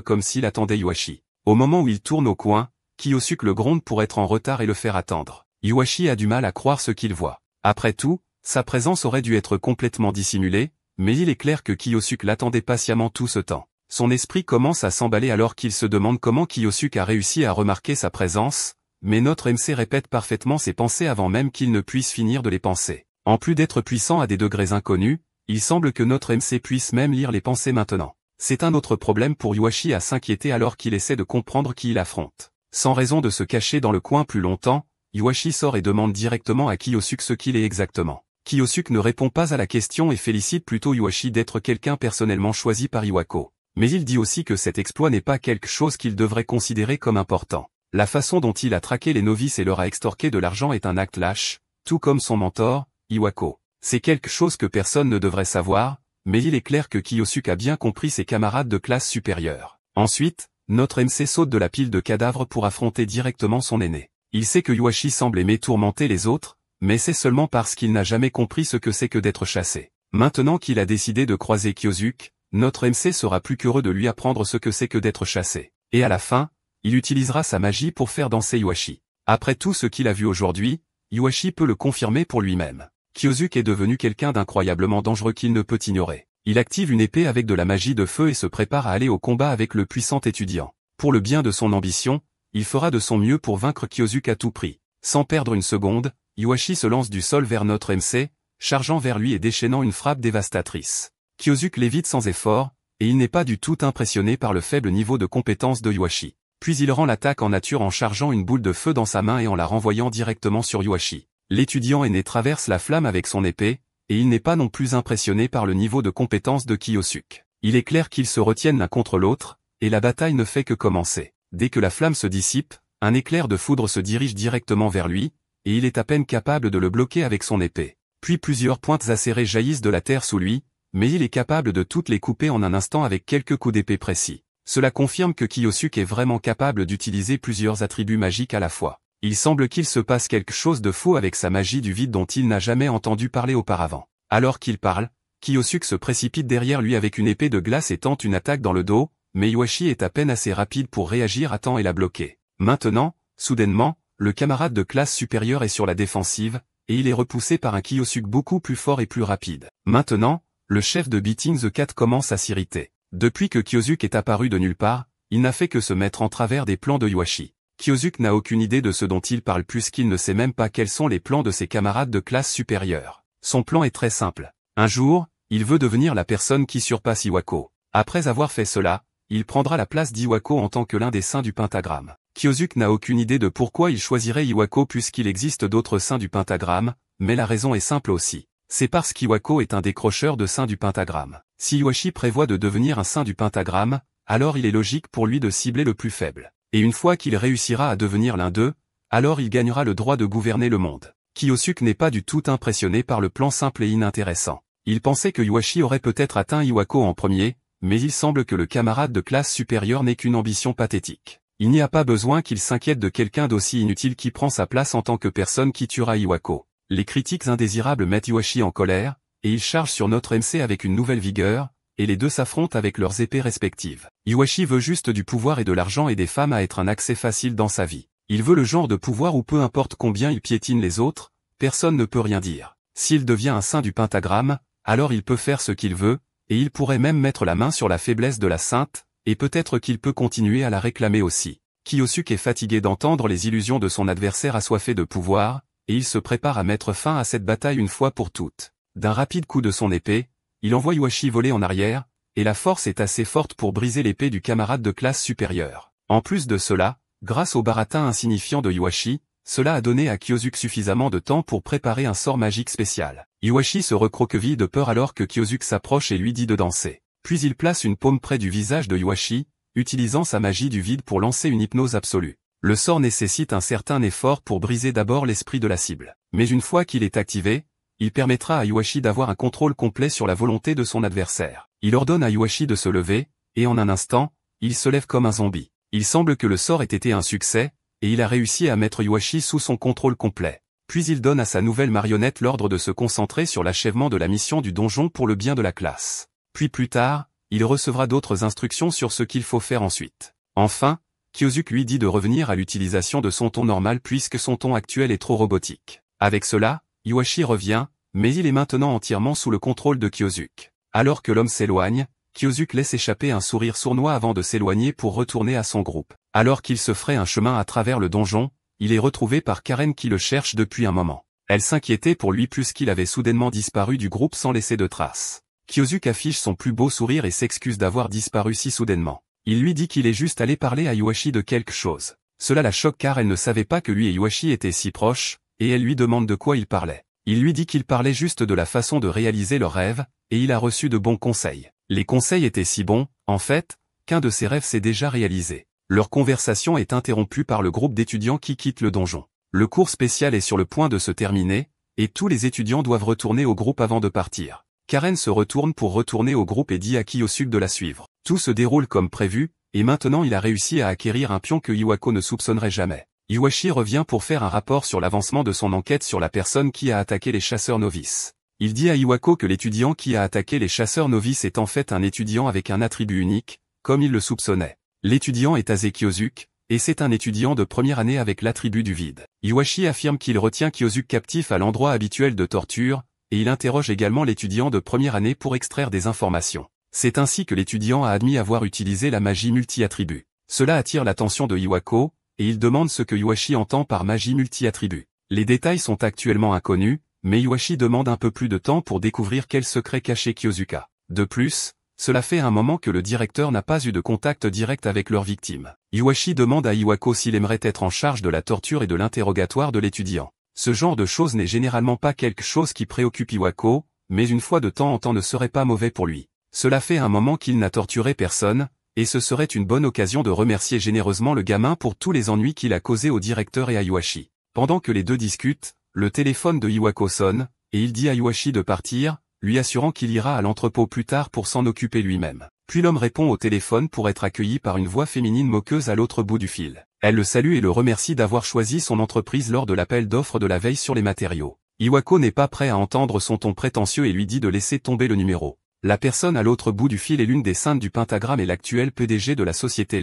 comme s'il attendait Iwashi. Au moment où il tourne au coin, Kiyosuke le gronde pour être en retard et le faire attendre. Iwashi a du mal à croire ce qu'il voit. Après tout, sa présence aurait dû être complètement dissimulée, mais il est clair que Kiyosuke l'attendait patiemment tout ce temps. Son esprit commence à s'emballer alors qu'il se demande comment Kiyosuke a réussi à remarquer sa présence, mais notre MC répète parfaitement ses pensées avant même qu'il ne puisse finir de les penser. En plus d'être puissant à des degrés inconnus, il semble que notre MC puisse même lire les pensées maintenant. C'est un autre problème pour Iwashi à s'inquiéter alors qu'il essaie de comprendre qui il affronte. Sans raison de se cacher dans le coin plus longtemps, Iwashi sort et demande directement à Kiyosuke ce qu'il est exactement. Kiyosuke ne répond pas à la question et félicite plutôt Iwashi d'être quelqu'un personnellement choisi par Iwako. Mais il dit aussi que cet exploit n'est pas quelque chose qu'il devrait considérer comme important. La façon dont il a traqué les novices et leur a extorqué de l'argent est un acte lâche, tout comme son mentor, Iwako. C'est quelque chose que personne ne devrait savoir, mais il est clair que Kiyosuke a bien compris ses camarades de classe supérieure. Ensuite, notre MC saute de la pile de cadavres pour affronter directement son aîné. Il sait que Iwashi semble aimer tourmenter les autres, mais c'est seulement parce qu'il n'a jamais compris ce que c'est que d'être chassé. Maintenant qu'il a décidé de croiser Kiyosuke, notre MC sera plus qu'heureux de lui apprendre ce que c'est que d'être chassé. Et à la fin, il utilisera sa magie pour faire danser Iwashi. Après tout ce qu'il a vu aujourd'hui, Iwashi peut le confirmer pour lui-même. Kiyosuke est devenu quelqu'un d'incroyablement dangereux qu'il ne peut ignorer. Il active une épée avec de la magie de feu et se prépare à aller au combat avec le puissant étudiant. Pour le bien de son ambition, il fera de son mieux pour vaincre Kiyosuke à tout prix. Sans perdre une seconde, Iwashi se lance du sol vers notre MC, chargeant vers lui et déchaînant une frappe dévastatrice. Kiyosuke l'évite sans effort, et il n'est pas du tout impressionné par le faible niveau de compétence de Iwashi. Puis il rend l'attaque en nature en chargeant une boule de feu dans sa main et en la renvoyant directement sur Iwashi. L'étudiant aîné traverse la flamme avec son épée, et il n'est pas non plus impressionné par le niveau de compétence de Kiyosuke. Il est clair qu'ils se retiennent l'un contre l'autre, et la bataille ne fait que commencer. Dès que la flamme se dissipe, un éclair de foudre se dirige directement vers lui, et il est à peine capable de le bloquer avec son épée. Puis plusieurs pointes acérées jaillissent de la terre sous lui, mais il est capable de toutes les couper en un instant avec quelques coups d'épée précis. Cela confirme que Kiyosuke est vraiment capable d'utiliser plusieurs attributs magiques à la fois. Il semble qu'il se passe quelque chose de faux avec sa magie du vide dont il n'a jamais entendu parler auparavant. Alors qu'il parle, Kiyosuke se précipite derrière lui avec une épée de glace et tente une attaque dans le dos, mais Iwashi est à peine assez rapide pour réagir à temps et la bloquer. Maintenant, soudainement, le camarade de classe supérieure est sur la défensive, et il est repoussé par un Kiyosuke beaucoup plus fort et plus rapide. Maintenant, le chef de Beating the Cat commence à s'irriter. Depuis que Kiyosuke est apparu de nulle part, il n'a fait que se mettre en travers des plans de Iwashi. Kiyosuke n'a aucune idée de ce dont il parle puisqu'il ne sait même pas quels sont les plans de ses camarades de classe supérieure. Son plan est très simple. Un jour, il veut devenir la personne qui surpasse Iwako. Après avoir fait cela, il prendra la place d'Iwako en tant que l'un des saints du pentagramme. Kiyosuke n'a aucune idée de pourquoi il choisirait Iwako puisqu'il existe d'autres saints du pentagramme, mais la raison est simple aussi. C'est parce qu'Iwako est un décrocheur de saints du pentagramme. Si Iwashi prévoit de devenir un saint du pentagramme, alors il est logique pour lui de cibler le plus faible. Et une fois qu'il réussira à devenir l'un d'eux, alors il gagnera le droit de gouverner le monde. Kiyosuke n'est pas du tout impressionné par le plan simple et inintéressant. Il pensait que Iwashi aurait peut-être atteint Iwako en premier, mais il semble que le camarade de classe supérieure n'ait qu'une ambition pathétique. Il n'y a pas besoin qu'il s'inquiète de quelqu'un d'aussi inutile qui prend sa place en tant que personne qui tuera Iwako. Les critiques indésirables mettent Iwashi en colère, et il charge sur notre MC avec une nouvelle vigueur, et les deux s'affrontent avec leurs épées respectives. Iwashi veut juste du pouvoir et de l'argent et des femmes à être un accès facile dans sa vie. Il veut le genre de pouvoir où peu importe combien il piétine les autres, personne ne peut rien dire. S'il devient un saint du pentagramme, alors il peut faire ce qu'il veut, et il pourrait même mettre la main sur la faiblesse de la sainte, et peut-être qu'il peut continuer à la réclamer aussi. Kiyosuke est fatigué d'entendre les illusions de son adversaire assoiffé de pouvoir, et il se prépare à mettre fin à cette bataille une fois pour toutes. D'un rapide coup de son épée, il envoie Iwashi voler en arrière, et la force est assez forte pour briser l'épée du camarade de classe supérieure. En plus de cela, grâce au baratin insignifiant de Iwashi, cela a donné à Kiyosuke suffisamment de temps pour préparer un sort magique spécial. Iwashi se recroqueville de peur alors que Kiyosuke s'approche et lui dit de danser. Puis il place une paume près du visage de Iwashi, utilisant sa magie du vide pour lancer une hypnose absolue. Le sort nécessite un certain effort pour briser d'abord l'esprit de la cible. Mais une fois qu'il est activé, il permettra à Iwashi d'avoir un contrôle complet sur la volonté de son adversaire. Il ordonne à Iwashi de se lever, et en un instant, il se lève comme un zombie. Il semble que le sort ait été un succès, et il a réussi à mettre Iwashi sous son contrôle complet. Puis il donne à sa nouvelle marionnette l'ordre de se concentrer sur l'achèvement de la mission du donjon pour le bien de la classe. Puis plus tard, il recevra d'autres instructions sur ce qu'il faut faire ensuite. Enfin, Kyosuke lui dit de revenir à l'utilisation de son ton normal puisque son ton actuel est trop robotique. Avec cela, Iwashi revient, mais il est maintenant entièrement sous le contrôle de Kyosuke. Alors que l'homme s'éloigne, Kyosuke laisse échapper un sourire sournois avant de s'éloigner pour retourner à son groupe. Alors qu'il se ferait un chemin à travers le donjon, il est retrouvé par Karen qui le cherche depuis un moment. Elle s'inquiétait pour lui puisqu'il avait soudainement disparu du groupe sans laisser de traces. Kyosuke affiche son plus beau sourire et s'excuse d'avoir disparu si soudainement. Il lui dit qu'il est juste allé parler à Iwashi de quelque chose. Cela la choque car elle ne savait pas que lui et Iwashi étaient si proches, et elle lui demande de quoi il parlait. Il lui dit qu'il parlait juste de la façon de réaliser leurs rêves, et il a reçu de bons conseils. Les conseils étaient si bons, en fait, qu'un de ses rêves s'est déjà réalisé. Leur conversation est interrompue par le groupe d'étudiants qui quitte le donjon. Le cours spécial est sur le point de se terminer, et tous les étudiants doivent retourner au groupe avant de partir. Karen se retourne pour retourner au groupe et dit à Kyosuke de la suivre. Tout se déroule comme prévu, et maintenant il a réussi à acquérir un pion que Iwako ne soupçonnerait jamais. Iwashi revient pour faire un rapport sur l'avancement de son enquête sur la personne qui a attaqué les chasseurs novices. Il dit à Iwako que l'étudiant qui a attaqué les chasseurs novices est en fait un étudiant avec un attribut unique, comme il le soupçonnait. L'étudiant est Ase Kyosuke, et c'est un étudiant de première année avec l'attribut du vide. Iwashi affirme qu'il retient Kyosuke captif à l'endroit habituel de torture, et il interroge également l'étudiant de première année pour extraire des informations. C'est ainsi que l'étudiant a admis avoir utilisé la magie multi-attribut. Cela attire l'attention de Iwako, et il demande ce que Iwashi entend par magie multi-attribut. Les détails sont actuellement inconnus, mais Iwashi demande un peu plus de temps pour découvrir quel secret cachait Kyosuke. De plus, cela fait un moment que le directeur n'a pas eu de contact direct avec leur victime. Iwashi demande à Iwako s'il aimerait être en charge de la torture et de l'interrogatoire de l'étudiant. Ce genre de choses n'est généralement pas quelque chose qui préoccupe Iwako, mais une fois de temps en temps ne serait pas mauvais pour lui. Cela fait un moment qu'il n'a torturé personne, et ce serait une bonne occasion de remercier généreusement le gamin pour tous les ennuis qu'il a causés au directeur et à Iwashi. Pendant que les deux discutent, le téléphone de Iwako sonne, et il dit à Iwashi de partir, lui assurant qu'il ira à l'entrepôt plus tard pour s'en occuper lui-même. Puis l'homme répond au téléphone pour être accueilli par une voix féminine moqueuse à l'autre bout du fil. Elle le salue et le remercie d'avoir choisi son entreprise lors de l'appel d'offres de la veille sur les matériaux. Iwako n'est pas prêt à entendre son ton prétentieux et lui dit de laisser tomber le numéro. La personne à l'autre bout du fil est l'une des saintes du pentagramme et l'actuelle PDG de la société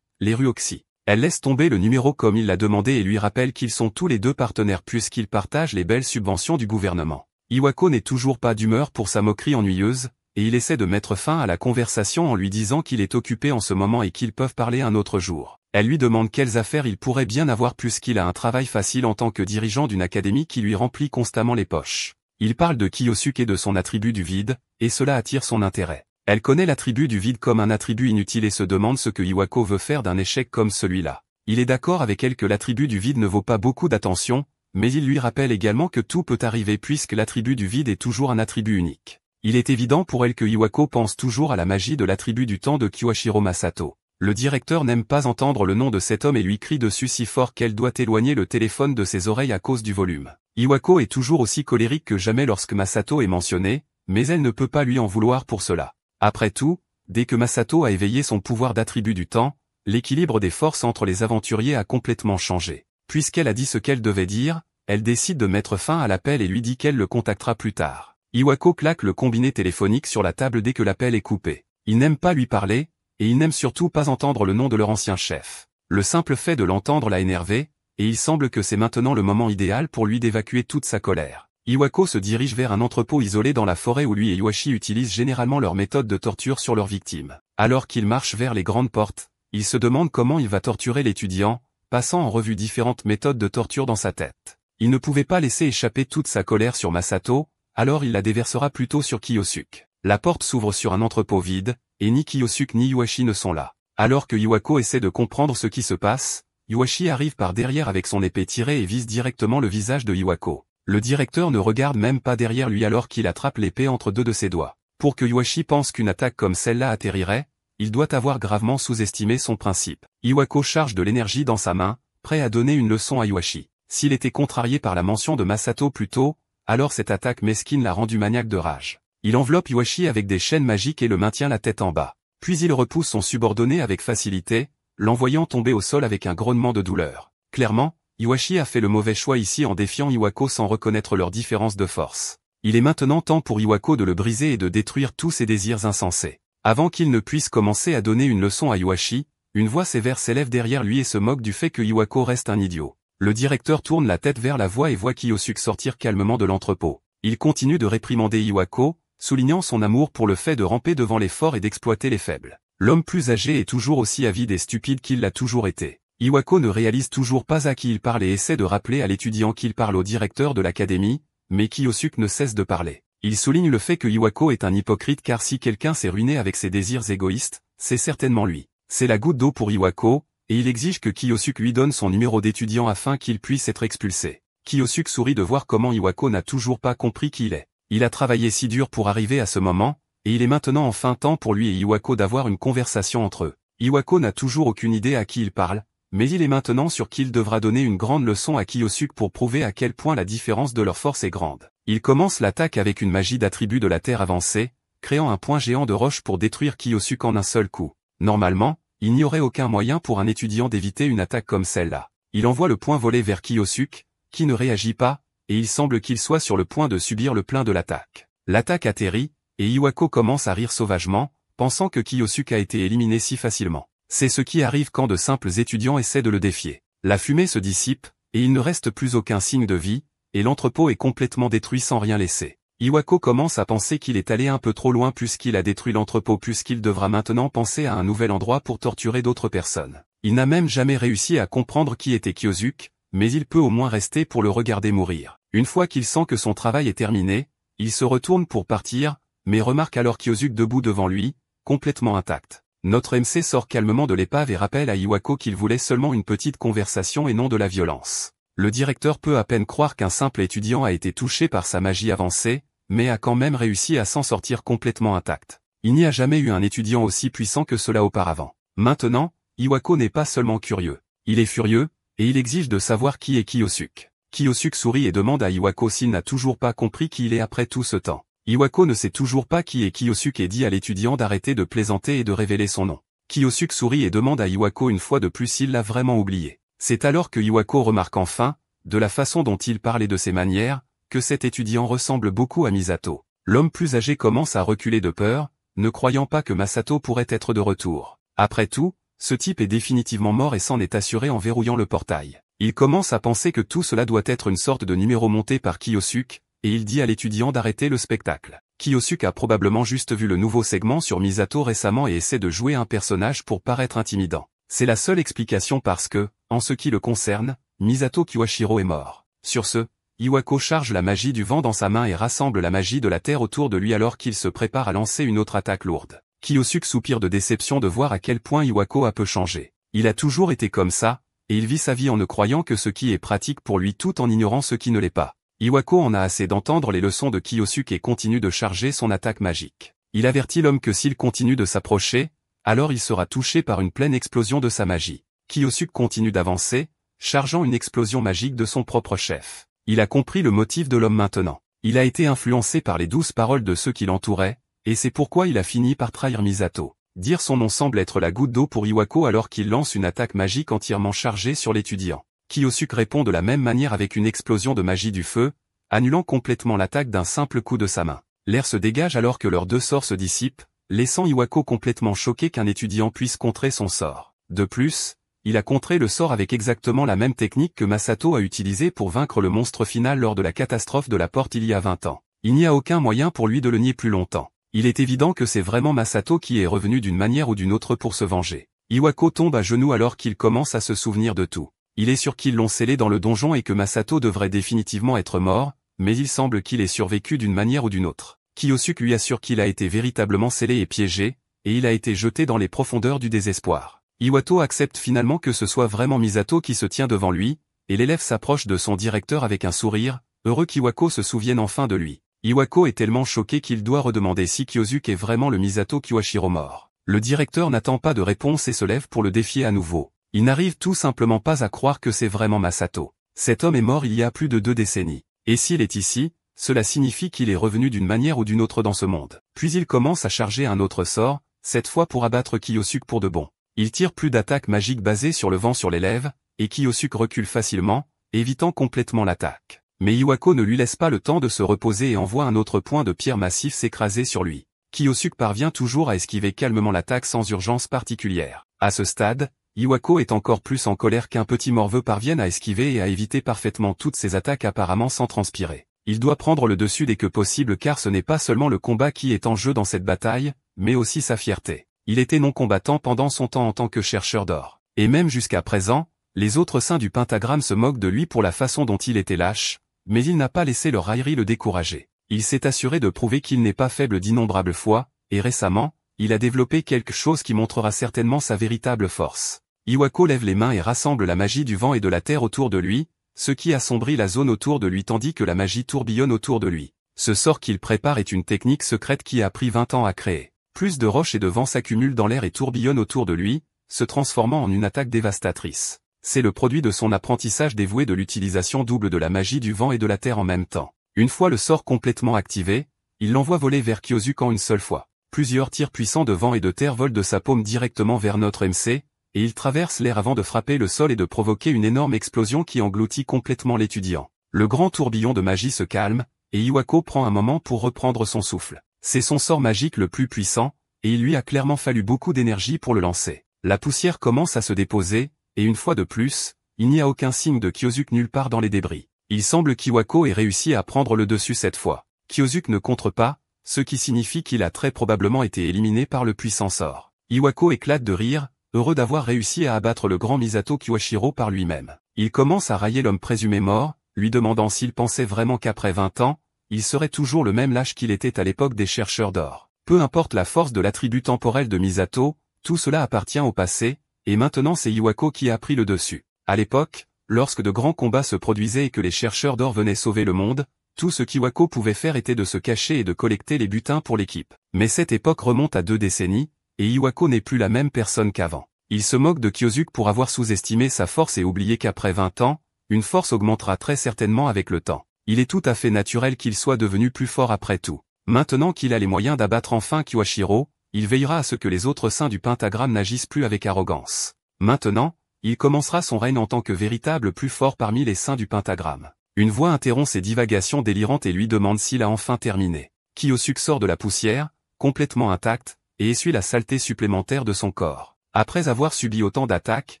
les Ruoxi. Elle laisse tomber le numéro comme il l'a demandé et lui rappelle qu'ils sont tous les deux partenaires puisqu'ils partagent les belles subventions du gouvernement. Iwako n'est toujours pas d'humeur pour sa moquerie ennuyeuse, et il essaie de mettre fin à la conversation en lui disant qu'il est occupé en ce moment et qu'ils peuvent parler un autre jour. Elle lui demande quelles affaires il pourrait bien avoir puisqu'il a un travail facile en tant que dirigeant d'une académie qui lui remplit constamment les poches. Il parle de Kyosuke et de son attribut du vide, et cela attire son intérêt. Elle connaît l'attribut du vide comme un attribut inutile et se demande ce que Iwako veut faire d'un échec comme celui-là. Il est d'accord avec elle que l'attribut du vide ne vaut pas beaucoup d'attention, mais il lui rappelle également que tout peut arriver puisque l'attribut du vide est toujours un attribut unique. Il est évident pour elle que Iwako pense toujours à la magie de l'attribut du temps de Kiyoshiro Masato. Le directeur n'aime pas entendre le nom de cet homme et lui crie dessus si fort qu'elle doit éloigner le téléphone de ses oreilles à cause du volume. Iwako est toujours aussi colérique que jamais lorsque Masato est mentionné, mais elle ne peut pas lui en vouloir pour cela. Après tout, dès que Masato a éveillé son pouvoir d'attribut du temps, l'équilibre des forces entre les aventuriers a complètement changé. Puisqu'elle a dit ce qu'elle devait dire, elle décide de mettre fin à l'appel et lui dit qu'elle le contactera plus tard. Iwako claque le combiné téléphonique sur la table dès que l'appel est coupé. Il n'aime pas lui parler, et il n'aime surtout pas entendre le nom de leur ancien chef. Le simple fait de l'entendre l'a énervé, et il semble que c'est maintenant le moment idéal pour lui d'évacuer toute sa colère. Iwako se dirige vers un entrepôt isolé dans la forêt où lui et Iwashi utilisent généralement leur méthode de torture sur leurs victimes. Alors qu'il marche vers les grandes portes, il se demande comment il va torturer l'étudiant, passant en revue différentes méthodes de torture dans sa tête. Il ne pouvait pas laisser échapper toute sa colère sur Masato, alors il la déversera plutôt sur Kyosuke. La porte s'ouvre sur un entrepôt vide, et ni Kyosuke ni Iwashi ne sont là. Alors que Iwako essaie de comprendre ce qui se passe, Iwashi arrive par derrière avec son épée tirée et vise directement le visage de Iwako. Le directeur ne regarde même pas derrière lui alors qu'il attrape l'épée entre deux de ses doigts. Pour que Iwashi pense qu'une attaque comme celle-là atterrirait, il doit avoir gravement sous-estimé son principe. Iwako charge de l'énergie dans sa main, prêt à donner une leçon à Iwashi. S'il était contrarié par la mention de Masato plus tôt, alors cette attaque mesquine l'a rendu maniaque de rage. Il enveloppe Iwashi avec des chaînes magiques et le maintient la tête en bas. Puis il repousse son subordonné avec facilité, l'envoyant tomber au sol avec un grognement de douleur. Clairement, Iwashi a fait le mauvais choix ici en défiant Iwako sans reconnaître leur différence de force. Il est maintenant temps pour Iwako de le briser et de détruire tous ses désirs insensés. Avant qu'il ne puisse commencer à donner une leçon à Iwashi, une voix sévère s'élève derrière lui et se moque du fait que Iwako reste un idiot. Le directeur tourne la tête vers la voix et voit Kiyosuke sortir calmement de l'entrepôt. Il continue de réprimander Iwako, soulignant son amour pour le fait de ramper devant les forts et d'exploiter les faibles. L'homme plus âgé est toujours aussi avide et stupide qu'il l'a toujours été. Iwako ne réalise toujours pas à qui il parle et essaie de rappeler à l'étudiant qu'il parle au directeur de l'académie, mais Kiyosuke ne cesse de parler. Il souligne le fait que Iwako est un hypocrite car si quelqu'un s'est ruiné avec ses désirs égoïstes, c'est certainement lui. C'est la goutte d'eau pour Iwako, et il exige que Kiyosuke lui donne son numéro d'étudiant afin qu'il puisse être expulsé. Kiyosuke sourit de voir comment Iwako n'a toujours pas compris qui il est. Il a travaillé si dur pour arriver à ce moment, et il est maintenant enfin temps pour lui et Iwako d'avoir une conversation entre eux. Iwako n'a toujours aucune idée à qui il parle, mais il est maintenant sûr qu'il devra donner une grande leçon à Kiyosuke pour prouver à quel point la différence de leur force est grande. Il commence l'attaque avec une magie d'attribut de la Terre avancée, créant un point géant de roche pour détruire Kiyosuke en un seul coup. Normalement, il n'y aurait aucun moyen pour un étudiant d'éviter une attaque comme celle-là. Il envoie le point volé vers Kiyosuke, qui ne réagit pas, et il semble qu'il soit sur le point de subir le plein de l'attaque. L'attaque atterrit, et Iwako commence à rire sauvagement, pensant que Kiyosuke a été éliminé si facilement. C'est ce qui arrive quand de simples étudiants essaient de le défier. La fumée se dissipe, et il ne reste plus aucun signe de vie, et l'entrepôt est complètement détruit sans rien laisser. Iwako commence à penser qu'il est allé un peu trop loin puisqu'il a détruit l'entrepôt puisqu'il devra maintenant penser à un nouvel endroit pour torturer d'autres personnes. Il n'a même jamais réussi à comprendre qui était Kiyosuke, mais il peut au moins rester pour le regarder mourir. Une fois qu'il sent que son travail est terminé, il se retourne pour partir, mais remarque alors Kiyosuke debout devant lui, complètement intact. Notre MC sort calmement de l'épave et rappelle à Iwako qu'il voulait seulement une petite conversation et non de la violence. Le directeur peut à peine croire qu'un simple étudiant a été touché par sa magie avancée, mais a quand même réussi à s'en sortir complètement intact. Il n'y a jamais eu un étudiant aussi puissant que cela auparavant. Maintenant, Iwako n'est pas seulement curieux. Il est furieux, et il exige de savoir qui est Kiyosuke. Kiyosuke sourit et demande à Iwako s'il n'a toujours pas compris qui il est après tout ce temps. Iwako ne sait toujours pas qui est Kiyosuke et dit à l'étudiant d'arrêter de plaisanter et de révéler son nom. Kiyosuke sourit et demande à Iwako une fois de plus s'il l'a vraiment oublié. C'est alors que Iwako remarque enfin, de la façon dont il parle et de ses manières, que cet étudiant ressemble beaucoup à Misato. L'homme plus âgé commence à reculer de peur, ne croyant pas que Masato pourrait être de retour. Après tout, ce type est définitivement mort et s'en est assuré en verrouillant le portail. Il commence à penser que tout cela doit être une sorte de numéro monté par Kiyosuke, et il dit à l'étudiant d'arrêter le spectacle. Kiyosuke a probablement juste vu le nouveau segment sur Misato récemment et essaie de jouer un personnage pour paraître intimidant. C'est la seule explication parce que, en ce qui le concerne, Misato Kiwashiro est mort. Sur ce, Iwako charge la magie du vent dans sa main et rassemble la magie de la terre autour de lui alors qu'il se prépare à lancer une autre attaque lourde. Kiyosuke soupire de déception de voir à quel point Iwako a peu changé. Il a toujours été comme ça, et il vit sa vie en ne croyant que ce qui est pratique pour lui tout en ignorant ce qui ne l'est pas. Iwako en a assez d'entendre les leçons de Kiyosuke et continue de charger son attaque magique. Il avertit l'homme que s'il continue de s'approcher, alors il sera touché par une pleine explosion de sa magie. Kiyosuke continue d'avancer, chargeant une explosion magique de son propre chef. Il a compris le motif de l'homme maintenant. Il a été influencé par les douces paroles de ceux qui l'entouraient, et c'est pourquoi il a fini par trahir Misato. Dire son nom semble être la goutte d'eau pour Iwako alors qu'il lance une attaque magique entièrement chargée sur l'étudiant. Kiyosuke répond de la même manière avec une explosion de magie du feu, annulant complètement l'attaque d'un simple coup de sa main. L'air se dégage alors que leurs deux sorts se dissipent, laissant Iwako complètement choqué qu'un étudiant puisse contrer son sort. De plus, il a contré le sort avec exactement la même technique que Masato a utilisée pour vaincre le monstre final lors de la catastrophe de la porte il y a 20 ans. Il n'y a aucun moyen pour lui de le nier plus longtemps. Il est évident que c'est vraiment Masato qui est revenu d'une manière ou d'une autre pour se venger. Iwako tombe à genoux alors qu'il commence à se souvenir de tout. Il est sûr qu'ils l'ont scellé dans le donjon et que Masato devrait définitivement être mort, mais il semble qu'il ait survécu d'une manière ou d'une autre. Kiyosuke lui assure qu'il a été véritablement scellé et piégé, et il a été jeté dans les profondeurs du désespoir. Iwako accepte finalement que ce soit vraiment Misato qui se tient devant lui, et l'élève s'approche de son directeur avec un sourire, heureux qu'Iwako se souvienne enfin de lui. Iwako est tellement choqué qu'il doit redemander si Kiyosuke est vraiment le Misato Kiwashiro mort. Le directeur n'attend pas de réponse et se lève pour le défier à nouveau. Il n'arrive tout simplement pas à croire que c'est vraiment Masato. Cet homme est mort il y a plus de 2 décennies. Et s'il est ici, cela signifie qu'il est revenu d'une manière ou d'une autre dans ce monde. Puis il commence à charger un autre sort, cette fois pour abattre Kiyosuke pour de bon. Il tire plus d'attaques magiques basées sur le vent sur l'élève, et Kiyosuke recule facilement, évitant complètement l'attaque. Mais Iwako ne lui laisse pas le temps de se reposer et envoie un autre point de pierre massif s'écraser sur lui. Kiyosuke parvient toujours à esquiver calmement l'attaque sans urgence particulière. À ce stade, Iwako est encore plus en colère qu'un petit morveux parvienne à esquiver et à éviter parfaitement toutes ses attaques apparemment sans transpirer. Il doit prendre le dessus dès que possible car ce n'est pas seulement le combat qui est en jeu dans cette bataille, mais aussi sa fierté. Il était non-combattant pendant son temps en tant que chercheur d'or. Et même jusqu'à présent, les autres saints du pentagramme se moquent de lui pour la façon dont il était lâche, mais il n'a pas laissé leur raillerie le décourager. Il s'est assuré de prouver qu'il n'est pas faible d'innombrables fois, et récemment, il a développé quelque chose qui montrera certainement sa véritable force. Iwako lève les mains et rassemble la magie du vent et de la terre autour de lui, ce qui assombrit la zone autour de lui tandis que la magie tourbillonne autour de lui. Ce sort qu'il prépare est une technique secrète qui a pris 20 ans à créer. Plus de roches et de vent s'accumulent dans l'air et tourbillonnent autour de lui, se transformant en une attaque dévastatrice. C'est le produit de son apprentissage dévoué de l'utilisation double de la magie du vent et de la terre en même temps. Une fois le sort complètement activé, il l'envoie voler vers Kiyosuke en une seule fois. Plusieurs tirs puissants de vent et de terre volent de sa paume directement vers notre MC, et il traverse l'air avant de frapper le sol et de provoquer une énorme explosion qui engloutit complètement l'étudiant. Le grand tourbillon de magie se calme, et Iwako prend un moment pour reprendre son souffle. C'est son sort magique le plus puissant, et il lui a clairement fallu beaucoup d'énergie pour le lancer. La poussière commence à se déposer, et une fois de plus, il n'y a aucun signe de Kiyosuke nulle part dans les débris. Il semble qu'Iwako ait réussi à prendre le dessus cette fois. Kiyosuke ne contre pas, ce qui signifie qu'il a très probablement été éliminé par le puissant sort. Iwako éclate de rire, heureux d'avoir réussi à abattre le grand Misato Kiwashiro par lui-même. Il commence à railler l'homme présumé mort, lui demandant s'il pensait vraiment qu'après 20 ans, il serait toujours le même lâche qu'il était à l'époque des chercheurs d'or. Peu importe la force de l'attribut temporel de Misato, tout cela appartient au passé, et maintenant c'est Iwako qui a pris le dessus. À l'époque, lorsque de grands combats se produisaient et que les chercheurs d'or venaient sauver le monde, tout ce qu'Iwako pouvait faire était de se cacher et de collecter les butins pour l'équipe. Mais cette époque remonte à 2 décennies, et Iwako n'est plus la même personne qu'avant. Il se moque de Kiyosuke pour avoir sous-estimé sa force et oublié qu'après 20 ans, une force augmentera très certainement avec le temps. Il est tout à fait naturel qu'il soit devenu plus fort après tout. Maintenant qu'il a les moyens d'abattre enfin Kiwashiro, il veillera à ce que les autres saints du pentagramme n'agissent plus avec arrogance. Maintenant, il commencera son règne en tant que véritable plus fort parmi les saints du pentagramme. Une voix interrompt ses divagations délirantes et lui demande s'il a enfin terminé. Kiyosuke sort de la poussière, complètement intact, et essuie la saleté supplémentaire de son corps. Après avoir subi autant d'attaques,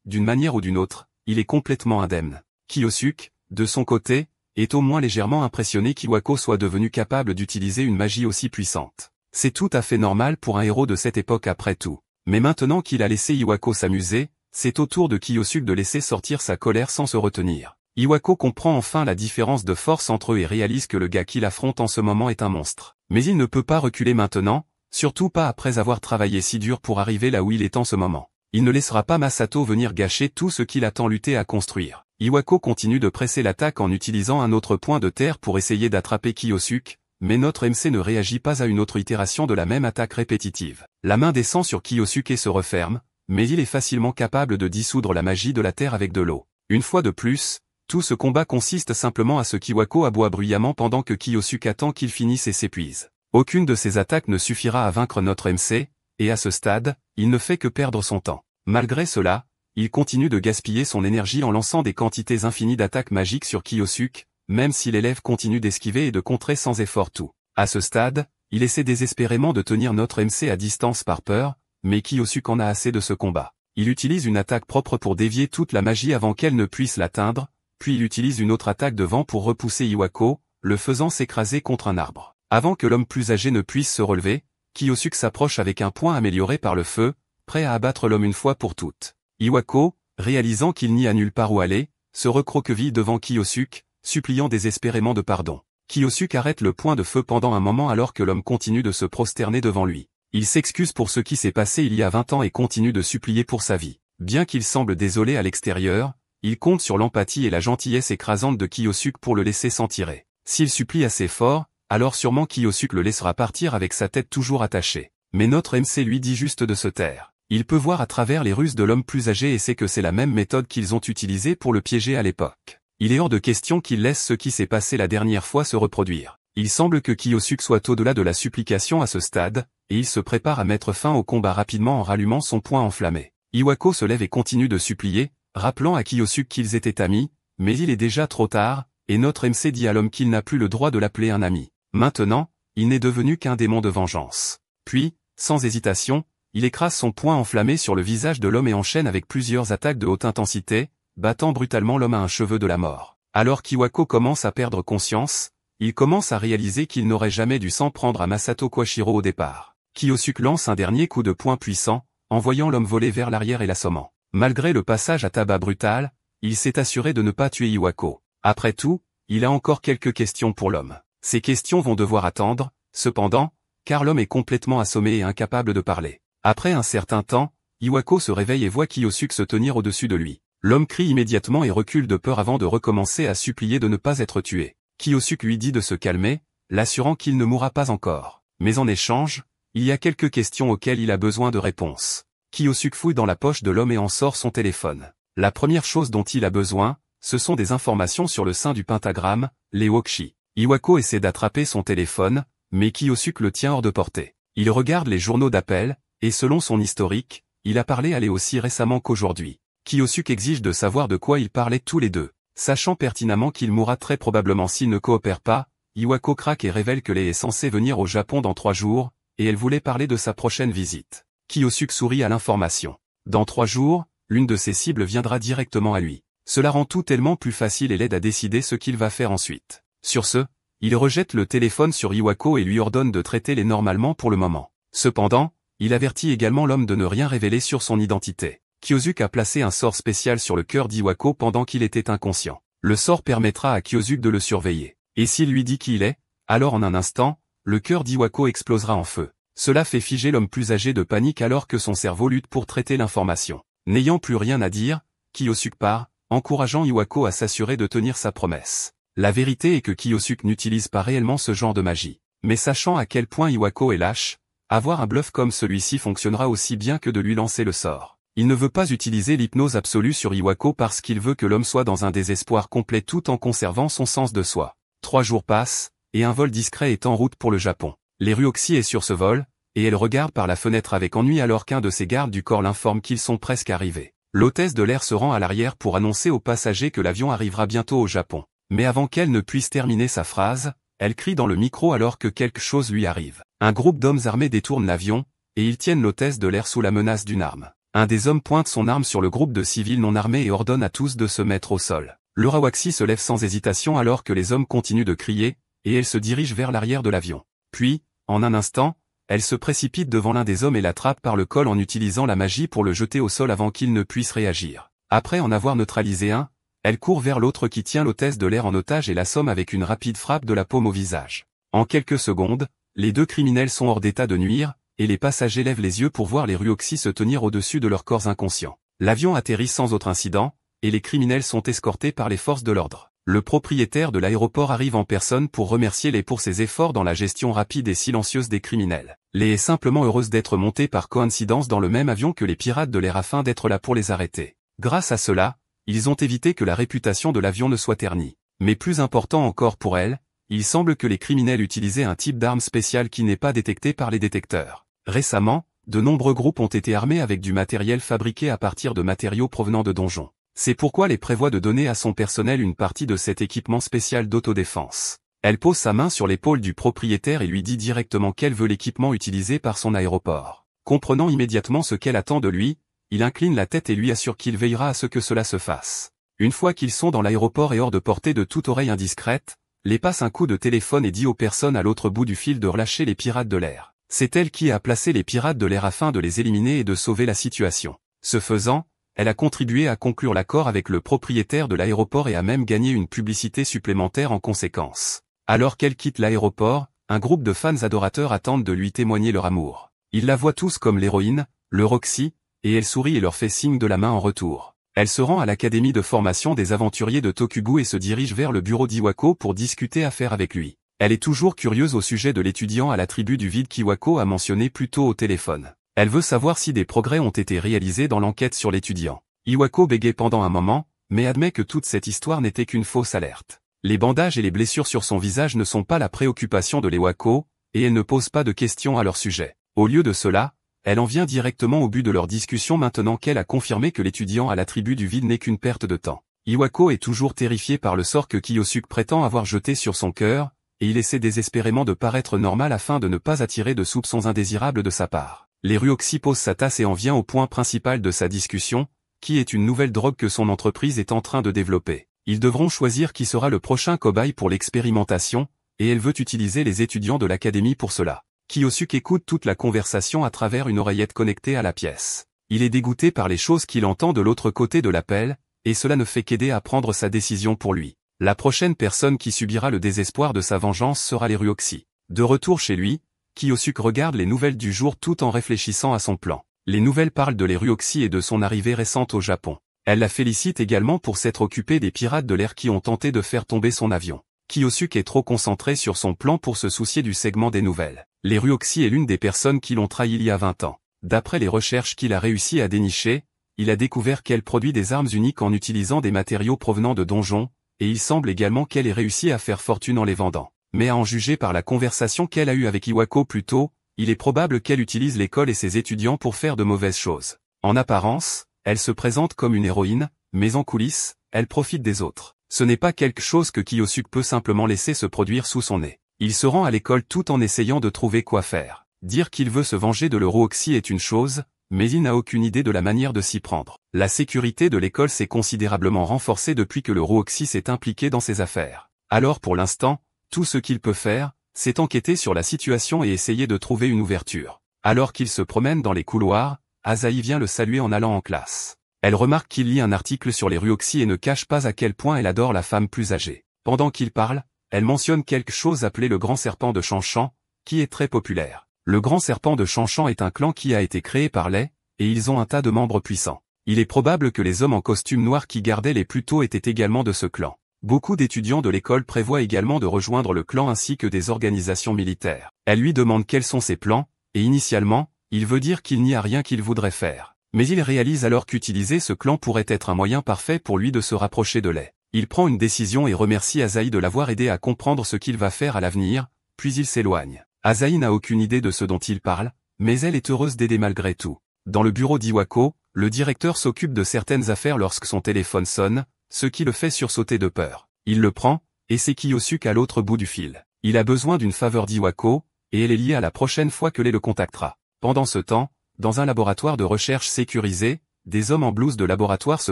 d'une manière ou d'une autre, il est complètement indemne. Kiyosuke, de son côté, est au moins légèrement impressionné qu'Iwako soit devenu capable d'utiliser une magie aussi puissante. C'est tout à fait normal pour un héros de cette époque après tout. Mais maintenant qu'il a laissé Iwako s'amuser, c'est au tour de Kiyosuke de laisser sortir sa colère sans se retenir. Iwako comprend enfin la différence de force entre eux et réalise que le gars qu'il affronte en ce moment est un monstre. Mais il ne peut pas reculer maintenant, surtout pas après avoir travaillé si dur pour arriver là où il est en ce moment. Il ne laissera pas Masato venir gâcher tout ce qu'il a tant lutté à construire. Iwako continue de presser l'attaque en utilisant un autre point de terre pour essayer d'attraper Kiyosuke, mais notre MC ne réagit pas à une autre itération de la même attaque répétitive. La main descend sur Kiyosuke et se referme, mais il est facilement capable de dissoudre la magie de la terre avec de l'eau. Une fois de plus, tout ce combat consiste simplement à ce qu'Iwako aboie bruyamment pendant que Kiyosuke attend qu'il finisse et s'épuise. Aucune de ces attaques ne suffira à vaincre notre MC, et à ce stade, il ne fait que perdre son temps. Malgré cela, il continue de gaspiller son énergie en lançant des quantités infinies d'attaques magiques sur Kiyosuke, même si l'élève continue d'esquiver et de contrer sans effort tout. À ce stade, il essaie désespérément de tenir notre MC à distance par peur, mais Kiyosuke en a assez de ce combat. Il utilise une attaque propre pour dévier toute la magie avant qu'elle ne puisse l'atteindre, puis il utilise une autre attaque de vent pour repousser Iwako, le faisant s'écraser contre un arbre. Avant que l'homme plus âgé ne puisse se relever, Kiyosuke s'approche avec un poing amélioré par le feu, prêt à abattre l'homme une fois pour toutes. Iwako, réalisant qu'il n'y a nulle part où aller, se recroqueville devant Kiyosuke, suppliant désespérément de pardon. Kiyosuke arrête le poing de feu pendant un moment alors que l'homme continue de se prosterner devant lui. Il s'excuse pour ce qui s'est passé il y a 20 ans et continue de supplier pour sa vie. Bien qu'il semble désolé à l'extérieur, il compte sur l'empathie et la gentillesse écrasante de Kiyosuke pour le laisser s'en tirer. S'il supplie assez fort, alors sûrement Kiyosuke le laissera partir avec sa tête toujours attachée. Mais notre MC lui dit juste de se taire. Il peut voir à travers les ruses de l'homme plus âgé et sait que c'est la même méthode qu'ils ont utilisée pour le piéger à l'époque. Il est hors de question qu'il laisse ce qui s'est passé la dernière fois se reproduire. Il semble que Kiyosuke soit au-delà de la supplication à ce stade, et il se prépare à mettre fin au combat rapidement en rallumant son poing enflammé. Iwako se lève et continue de supplier, rappelant à Kiyosuke qu'ils étaient amis, mais il est déjà trop tard, et notre MC dit à l'homme qu'il n'a plus le droit de l'appeler un ami. Maintenant, il n'est devenu qu'un démon de vengeance. Puis, sans hésitation, il écrase son poing enflammé sur le visage de l'homme et enchaîne avec plusieurs attaques de haute intensité, battant brutalement l'homme à un cheveu de la mort. Alors qu'Iwako commence à perdre conscience, il commence à réaliser qu'il n'aurait jamais dû s'en prendre à Masato Kwashiro au départ. Kiyosuke lance un dernier coup de poing puissant, envoyant l'homme voler vers l'arrière et l'assommant. Malgré le passage à tabac brutal, il s'est assuré de ne pas tuer Iwako. Après tout, il a encore quelques questions pour l'homme. Ces questions vont devoir attendre, cependant, car l'homme est complètement assommé et incapable de parler. Après un certain temps, Iwako se réveille et voit Kiyosuke se tenir au-dessus de lui. L'homme crie immédiatement et recule de peur avant de recommencer à supplier de ne pas être tué. Kiyosuke lui dit de se calmer, l'assurant qu'il ne mourra pas encore. Mais en échange, il y a quelques questions auxquelles il a besoin de réponses. Kiyosuke fouille dans la poche de l'homme et en sort son téléphone. La première chose dont il a besoin, ce sont des informations sur le sein du pentagramme, les Wokshi. Iwako essaie d'attraper son téléphone, mais Kiyosuke le tient hors de portée. Il regarde les journaux d'appel, et selon son historique, il a parlé à Lee aussi récemment qu'aujourd'hui. Kiyosuke exige de savoir de quoi ils parlaient tous les deux. Sachant pertinemment qu'il mourra très probablement s'il ne coopère pas, Iwako craque et révèle que Lee est censé venir au Japon dans 3 jours, et elle voulait parler de sa prochaine visite. Kiyosuke sourit à l'information. Dans 3 jours, l'une de ses cibles viendra directement à lui. Cela rend tout tellement plus facile et l'aide à décider ce qu'il va faire ensuite. Sur ce, il rejette le téléphone sur Iwako et lui ordonne de traiter Lee normalement pour le moment. Cependant, il avertit également l'homme de ne rien révéler sur son identité. Kiyosuke a placé un sort spécial sur le cœur d'Iwako pendant qu'il était inconscient. Le sort permettra à Kiyosuke de le surveiller. Et s'il lui dit qui il est, alors en un instant, le cœur d'Iwako explosera en feu. Cela fait figer l'homme plus âgé de panique alors que son cerveau lutte pour traiter l'information. N'ayant plus rien à dire, Kiyosuke part, encourageant Iwako à s'assurer de tenir sa promesse. La vérité est que Kiyosuke n'utilise pas réellement ce genre de magie. Mais sachant à quel point Iwako est lâche, avoir un bluff comme celui-ci fonctionnera aussi bien que de lui lancer le sort. Il ne veut pas utiliser l'hypnose absolue sur Iwako parce qu'il veut que l'homme soit dans un désespoir complet tout en conservant son sens de soi. 3 jours passent, et un vol discret est en route pour le Japon. Les Ryuoxi est sur ce vol, et elle regarde par la fenêtre avec ennui alors qu'un de ses gardes du corps l'informe qu'ils sont presque arrivés. L'hôtesse de l'air se rend à l'arrière pour annoncer aux passagers que l'avion arrivera bientôt au Japon. Mais avant qu'elle ne puisse terminer sa phrase, elle crie dans le micro alors que quelque chose lui arrive. Un groupe d'hommes armés détourne l'avion, et ils tiennent l'hôtesse de l'air sous la menace d'une arme. Un des hommes pointe son arme sur le groupe de civils non armés et ordonne à tous de se mettre au sol. L'Urawaxi se lève sans hésitation alors que les hommes continuent de crier, et elle se dirige vers l'arrière de l'avion. Puis, en un instant, elle se précipite devant l'un des hommes et l'attrape par le col en utilisant la magie pour le jeter au sol avant qu'il ne puisse réagir. Après en avoir neutralisé un, elle court vers l'autre qui tient l'hôtesse de l'air en otage et l'assomme avec une rapide frappe de la paume au visage. En quelques secondes, les 2 criminels sont hors d'état de nuire, et les passagers lèvent les yeux pour voir les Ryuoxi se tenir au-dessus de leurs corps inconscients. L'avion atterrit sans autre incident, et les criminels sont escortés par les forces de l'ordre. Le propriétaire de l'aéroport arrive en personne pour remercier Lee pour ses efforts dans la gestion rapide et silencieuse des criminels. Lee est simplement heureuse d'être montée par coïncidence dans le même avion que les pirates de l'air afin d'être là pour les arrêter. Grâce à cela, ils ont évité que la réputation de l'avion ne soit ternie. Mais plus important encore pour elle, il semble que les criminels utilisaient un type d'arme spéciale qui n'est pas détecté par les détecteurs. Récemment, de nombreux groupes ont été armés avec du matériel fabriqué à partir de matériaux provenant de donjons. C'est pourquoi Lee prévoit de donner à son personnel une partie de cet équipement spécial d'autodéfense. Elle pose sa main sur l'épaule du propriétaire et lui dit directement qu'elle veut l'équipement utilisé par son aéroport. Comprenant immédiatement ce qu'elle attend de lui, il incline la tête et lui assure qu'il veillera à ce que cela se fasse. Une fois qu'ils sont dans l'aéroport et hors de portée de toute oreille indiscrète, Lee passe un coup de téléphone et dit aux personnes à l'autre bout du fil de relâcher les pirates de l'air. C'est elle qui a placé les pirates de l'air afin de les éliminer et de sauver la situation. Ce faisant, elle a contribué à conclure l'accord avec le propriétaire de l'aéroport et a même gagné une publicité supplémentaire en conséquence. Alors qu'elle quitte l'aéroport, un groupe de fans adorateurs attendent de lui témoigner leur amour. Ils la voient tous comme l'héroïne, le Roxy, et elle sourit et leur fait signe de la main en retour. Elle se rend à l'académie de formation des aventuriers de Tokubu et se dirige vers le bureau d'Iwako pour discuter affaires avec lui. Elle est toujours curieuse au sujet de l'étudiant à la tribu du vide qu'Iwako a mentionné plus tôt au téléphone. Elle veut savoir si des progrès ont été réalisés dans l'enquête sur l'étudiant. Iwako bégaye pendant un moment, mais admet que toute cette histoire n'était qu'une fausse alerte. Les bandages et les blessures sur son visage ne sont pas la préoccupation de l'Iwako, et elle ne pose pas de questions à leur sujet. Au lieu de cela, Elle en vient directement au but de leur discussion maintenant qu'elle a confirmé que l'étudiant à la tribu du vide n'est qu'une perte de temps. Iwako est toujours terrifié par le sort que Kiyosuke prétend avoir jeté sur son cœur, et il essaie désespérément de paraître normal afin de ne pas attirer de soupçons indésirables de sa part. Les Ryuoxi pose sa tasse et en vient au point principal de sa discussion, qui est une nouvelle drogue que son entreprise est en train de développer. Ils devront choisir qui sera le prochain cobaye pour l'expérimentation, et elle veut utiliser les étudiants de l'académie pour cela. Kiyosuke écoute toute la conversation à travers une oreillette connectée à la pièce. Il est dégoûté par les choses qu'il entend de l'autre côté de l'appel, et cela ne fait qu'aider à prendre sa décision pour lui. La prochaine personne qui subira le désespoir de sa vengeance sera les Ryuoxi. De retour chez lui, Kiyosuke regarde les nouvelles du jour tout en réfléchissant à son plan. Les nouvelles parlent de les Ryuoxi et de son arrivée récente au Japon. Elle la félicite également pour s'être occupée des pirates de l'air qui ont tenté de faire tomber son avion. Kiyosuke est trop concentré sur son plan pour se soucier du segment des nouvelles. Les Ryuoxi est l'une des personnes qui l'ont trahi il y a 20 ans. D'après les recherches qu'il a réussi à dénicher, il a découvert qu'elle produit des armes uniques en utilisant des matériaux provenant de donjons, et il semble également qu'elle ait réussi à faire fortune en les vendant. Mais à en juger par la conversation qu'elle a eue avec Iwako plus tôt, il est probable qu'elle utilise l'école et ses étudiants pour faire de mauvaises choses. En apparence, elle se présente comme une héroïne, mais en coulisses, elle profite des autres. Ce n'est pas quelque chose que Kiyosuke peut simplement laisser se produire sous son nez. Il se rend à l'école tout en essayant de trouver quoi faire. Dire qu'il veut se venger de l'Euroxy est une chose, mais il n'a aucune idée de la manière de s'y prendre. La sécurité de l'école s'est considérablement renforcée depuis que l'Euroxy s'est impliqué dans ses affaires. Alors pour l'instant, tout ce qu'il peut faire, c'est enquêter sur la situation et essayer de trouver une ouverture. Alors qu'il se promène dans les couloirs, Asahi vient le saluer en allant en classe. Elle remarque qu'il lit un article sur les Ryuoxi et ne cache pas à quel point elle adore la femme plus âgée. Pendant qu'il parle, elle mentionne quelque chose appelé le Grand Serpent de Shanshan, qui est très populaire. Le Grand Serpent de Shanshan est un clan qui a été créé par les, et ils ont un tas de membres puissants. Il est probable que les hommes en costume noir qui gardaient les plus tôt étaient également de ce clan. Beaucoup d'étudiants de l'école prévoient également de rejoindre le clan ainsi que des organisations militaires. Elle lui demande quels sont ses plans, et initialement, il veut dire qu'il n'y a rien qu'il voudrait faire. Mais il réalise alors qu'utiliser ce clan pourrait être un moyen parfait pour lui de se rapprocher de les. Il prend une décision et remercie Asahi de l'avoir aidé à comprendre ce qu'il va faire à l'avenir, puis il s'éloigne. Asahi n'a aucune idée de ce dont il parle, mais elle est heureuse d'aider malgré tout. Dans le bureau d'Iwako, le directeur s'occupe de certaines affaires lorsque son téléphone sonne, ce qui le fait sursauter de peur. Il le prend, et c'est Kiyosuke à l'autre bout du fil. Il a besoin d'une faveur d'Iwako, et elle est liée à la prochaine fois que Lee le contactera. Pendant ce temps, dans un laboratoire de recherche sécurisé, des hommes en blouse de laboratoire se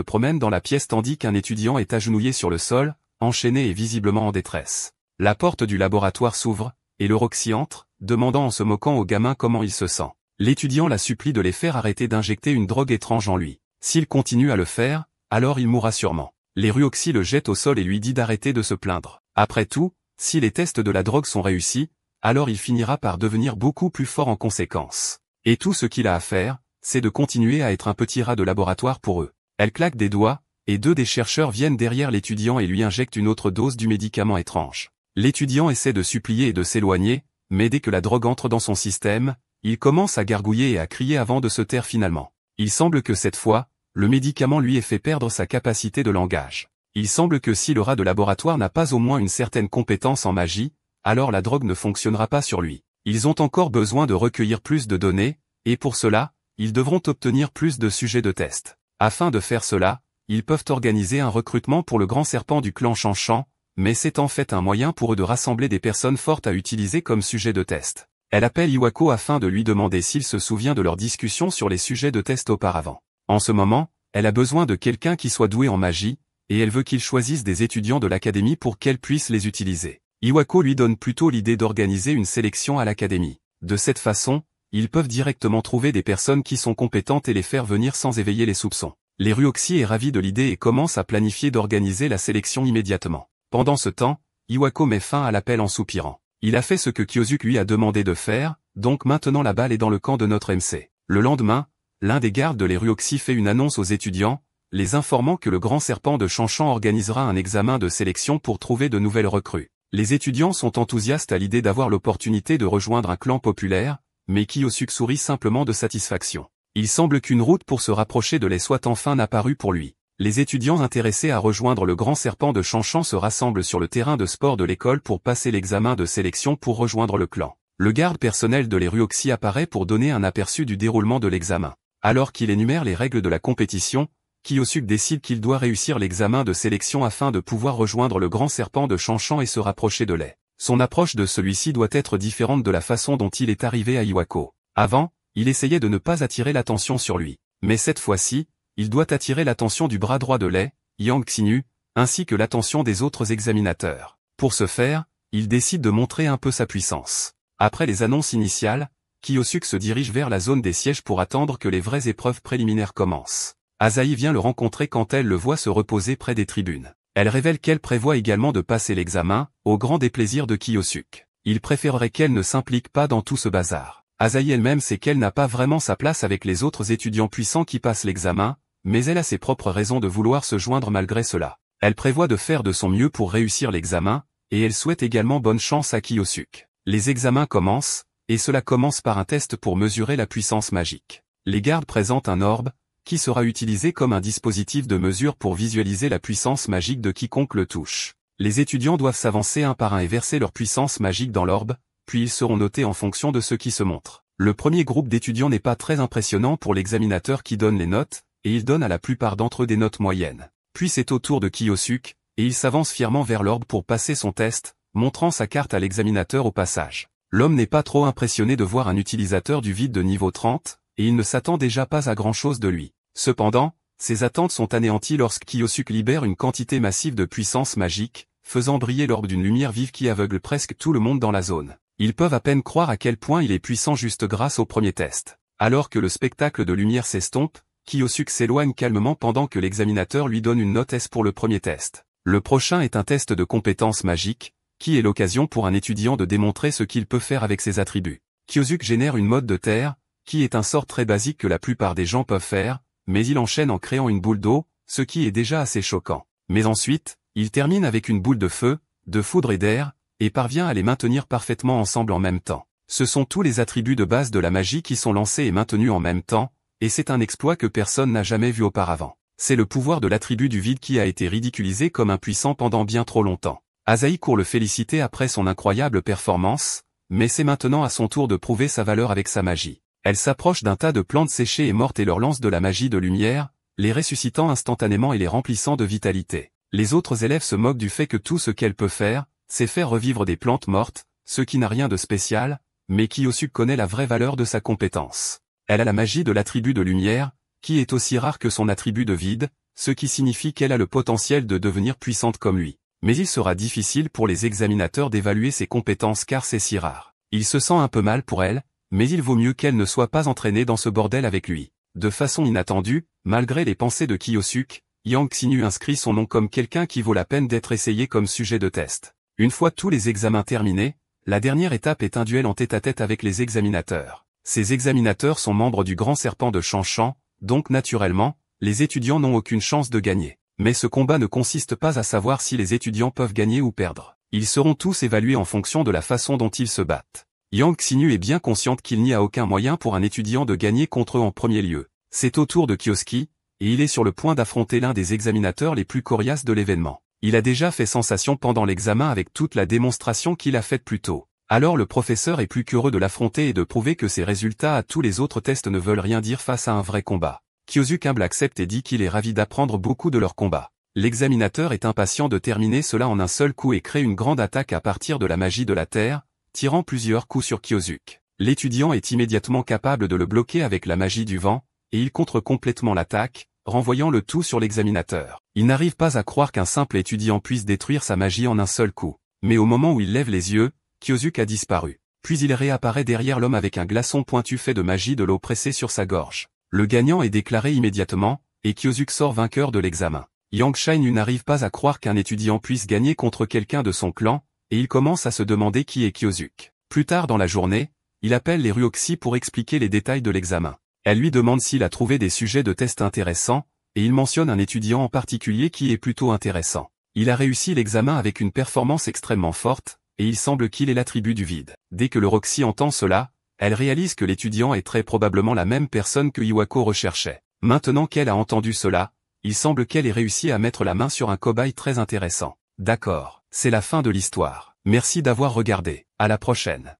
promènent dans la pièce tandis qu'un étudiant est agenouillé sur le sol, enchaîné et visiblement en détresse. La porte du laboratoire s'ouvre, et l'Euroxy entre, demandant en se moquant au gamin comment il se sent. L'étudiant la supplie de les faire arrêter d'injecter une drogue étrange en lui. S'il continue à le faire, alors il mourra sûrement. Les Ryuoxi le jettent au sol et lui dit d'arrêter de se plaindre. Après tout, si les tests de la drogue sont réussis, alors il finira par devenir beaucoup plus fort en conséquence. Et tout ce qu'il a à faire, c'est de continuer à être un petit rat de laboratoire pour eux. Elle claque des doigts, et deux des chercheurs viennent derrière l'étudiant et lui injectent une autre dose du médicament étrange. L'étudiant essaie de supplier et de s'éloigner, mais dès que la drogue entre dans son système, il commence à gargouiller et à crier avant de se taire finalement. Il semble que cette fois, le médicament lui ait fait perdre sa capacité de langage. Il semble que si le rat de laboratoire n'a pas au moins une certaine compétence en magie, alors la drogue ne fonctionnera pas sur lui. Ils ont encore besoin de recueillir plus de données, et pour cela, ils devront obtenir plus de sujets de test. Afin de faire cela, ils peuvent organiser un recrutement pour le grand serpent du clan Shanshan, mais c'est en fait un moyen pour eux de rassembler des personnes fortes à utiliser comme sujet de test. Elle appelle Iwako afin de lui demander s'il se souvient de leur discussion sur les sujets de test auparavant. En ce moment, elle a besoin de quelqu'un qui soit doué en magie, et elle veut qu'il choisisse des étudiants de l'académie pour qu'elle puisse les utiliser. Iwako lui donne plutôt l'idée d'organiser une sélection à l'académie. De cette façon, ils peuvent directement trouver des personnes qui sont compétentes et les faire venir sans éveiller les soupçons. Les Ryuoxi est ravi de l'idée et commence à planifier d'organiser la sélection immédiatement. Pendant ce temps, Iwako met fin à l'appel en soupirant. Il a fait ce que Kiyosuke lui a demandé de faire, donc maintenant la balle est dans le camp de notre MC. Le lendemain, l'un des gardes de les Ryuoxi fait une annonce aux étudiants, les informant que le grand serpent de Shanshan organisera un examen de sélection pour trouver de nouvelles recrues. Les étudiants sont enthousiastes à l'idée d'avoir l'opportunité de rejoindre un clan populaire, mais Kiyosuke sourit simplement de satisfaction. Il semble qu'une route pour se rapprocher de les soit enfin apparue pour lui. Les étudiants intéressés à rejoindre le grand serpent de Shanshan se rassemblent sur le terrain de sport de l'école pour passer l'examen de sélection pour rejoindre le clan. Le garde personnel de l'Eruoxy apparaît pour donner un aperçu du déroulement de l'examen. Alors qu'il énumère les règles de la compétition, Kiyosuke décide qu'il doit réussir l'examen de sélection afin de pouvoir rejoindre le grand serpent de Shanshan et se rapprocher de Lei. Son approche de celui-ci doit être différente de la façon dont il est arrivé à Iwako. Avant, il essayait de ne pas attirer l'attention sur lui. Mais cette fois-ci, il doit attirer l'attention du bras droit de Lei, Yang Xinyu, ainsi que l'attention des autres examinateurs. Pour ce faire, il décide de montrer un peu sa puissance. Après les annonces initiales, Kiyosuke se dirige vers la zone des sièges pour attendre que les vraies épreuves préliminaires commencent. Asahi vient le rencontrer quand elle le voit se reposer près des tribunes. Elle révèle qu'elle prévoit également de passer l'examen, au grand déplaisir de Kiyosuke. Il préférerait qu'elle ne s'implique pas dans tout ce bazar. Asahi elle-même sait qu'elle n'a pas vraiment sa place avec les autres étudiants puissants qui passent l'examen, mais elle a ses propres raisons de vouloir se joindre malgré cela. Elle prévoit de faire de son mieux pour réussir l'examen, et elle souhaite également bonne chance à Kiyosuke. Les examens commencent, et cela commence par un test pour mesurer la puissance magique. Les gardes présentent un orbe, qui sera utilisé comme un dispositif de mesure pour visualiser la puissance magique de quiconque le touche. Les étudiants doivent s'avancer un par un et verser leur puissance magique dans l'orbe, puis ils seront notés en fonction de ce qui se montre. Le premier groupe d'étudiants n'est pas très impressionnant pour l'examinateur qui donne les notes, et il donne à la plupart d'entre eux des notes moyennes. Puis c'est au tour de Kiyosuke, et il s'avance fièrement vers l'orbe pour passer son test, montrant sa carte à l'examinateur au passage. L'homme n'est pas trop impressionné de voir un utilisateur du vide de niveau 30, et il ne s'attend déjà pas à grand-chose de lui. Cependant, ses attentes sont anéanties lorsque Kiyosuke libère une quantité massive de puissance magique, faisant briller l'orbe d'une lumière vive qui aveugle presque tout le monde dans la zone. Ils peuvent à peine croire à quel point il est puissant juste grâce au premier test. Alors que le spectacle de lumière s'estompe, Kiyosuke s'éloigne calmement pendant que l'examinateur lui donne une note S pour le premier test. Le prochain est un test de compétences magiques, qui est l'occasion pour un étudiant de démontrer ce qu'il peut faire avec ses attributs. Kiyosuke génère une mode de terre, qui est un sort très basique que la plupart des gens peuvent faire, mais il enchaîne en créant une boule d'eau, ce qui est déjà assez choquant. Mais ensuite, il termine avec une boule de feu, de foudre et d'air, et parvient à les maintenir parfaitement ensemble en même temps. Ce sont tous les attributs de base de la magie qui sont lancés et maintenus en même temps, et c'est un exploit que personne n'a jamais vu auparavant. C'est le pouvoir de l'attribut du vide qui a été ridiculisé comme impuissant pendant bien trop longtemps. Asahi court le féliciter après son incroyable performance, mais c'est maintenant à son tour de prouver sa valeur avec sa magie. Elle s'approche d'un tas de plantes séchées et mortes et leur lance de la magie de lumière, les ressuscitant instantanément et les remplissant de vitalité. Les autres élèves se moquent du fait que tout ce qu'elle peut faire, c'est faire revivre des plantes mortes, ce qui n'a rien de spécial, mais Kiyosuke connaît la vraie valeur de sa compétence. Elle a la magie de l'attribut de lumière, qui est aussi rare que son attribut de vide, ce qui signifie qu'elle a le potentiel de devenir puissante comme lui. Mais il sera difficile pour les examinateurs d'évaluer ses compétences car c'est si rare. Il se sent un peu mal pour elle, mais il vaut mieux qu'elle ne soit pas entraînée dans ce bordel avec lui. De façon inattendue, malgré les pensées de Kiyosuke, Yang Xinyu inscrit son nom comme quelqu'un qui vaut la peine d'être essayé comme sujet de test. Une fois tous les examens terminés, la dernière étape est un duel en tête-à-tête avec les examinateurs. Ces examinateurs sont membres du Grand Serpent de Shanshan, donc naturellement, les étudiants n'ont aucune chance de gagner. Mais ce combat ne consiste pas à savoir si les étudiants peuvent gagner ou perdre. Ils seront tous évalués en fonction de la façon dont ils se battent. Yang Xinyu est bien consciente qu'il n'y a aucun moyen pour un étudiant de gagner contre eux en premier lieu. C'est au tour de Kiyosuke, et il est sur le point d'affronter l'un des examinateurs les plus coriaces de l'événement. Il a déjà fait sensation pendant l'examen avec toute la démonstration qu'il a faite plus tôt. Alors le professeur est plus qu'heureux de l'affronter et de prouver que ses résultats à tous les autres tests ne veulent rien dire face à un vrai combat. Kiyosuke humble accepte et dit qu'il est ravi d'apprendre beaucoup de leur combat. L'examinateur est impatient de terminer cela en un seul coup et crée une grande attaque à partir de la magie de la terre, tirant plusieurs coups sur Kiyosuke. L'étudiant est immédiatement capable de le bloquer avec la magie du vent, et il contre complètement l'attaque, renvoyant le tout sur l'examinateur. Il n'arrive pas à croire qu'un simple étudiant puisse détruire sa magie en un seul coup. Mais au moment où il lève les yeux, Kiyosuke a disparu. Puis il réapparaît derrière l'homme avec un glaçon pointu fait de magie de l'eau pressée sur sa gorge. Le gagnant est déclaré immédiatement, et Kiyosuke sort vainqueur de l'examen. Yang Xinyu n'arrive pas à croire qu'un étudiant puisse gagner contre quelqu'un de son clan, et il commence à se demander qui est Kiyosuke. Plus tard dans la journée, il appelle l'Eruoxy pour expliquer les détails de l'examen. Elle lui demande s'il a trouvé des sujets de test intéressants, et il mentionne un étudiant en particulier qui est plutôt intéressant. Il a réussi l'examen avec une performance extrêmement forte, et il semble qu'il ait l'attribut du vide. Dès que l'Eruoxy entend cela, elle réalise que l'étudiant est très probablement la même personne que Iwako recherchait. Maintenant qu'elle a entendu cela, il semble qu'elle ait réussi à mettre la main sur un cobaye très intéressant. D'accord, c'est la fin de l'histoire. Merci d'avoir regardé. À la prochaine.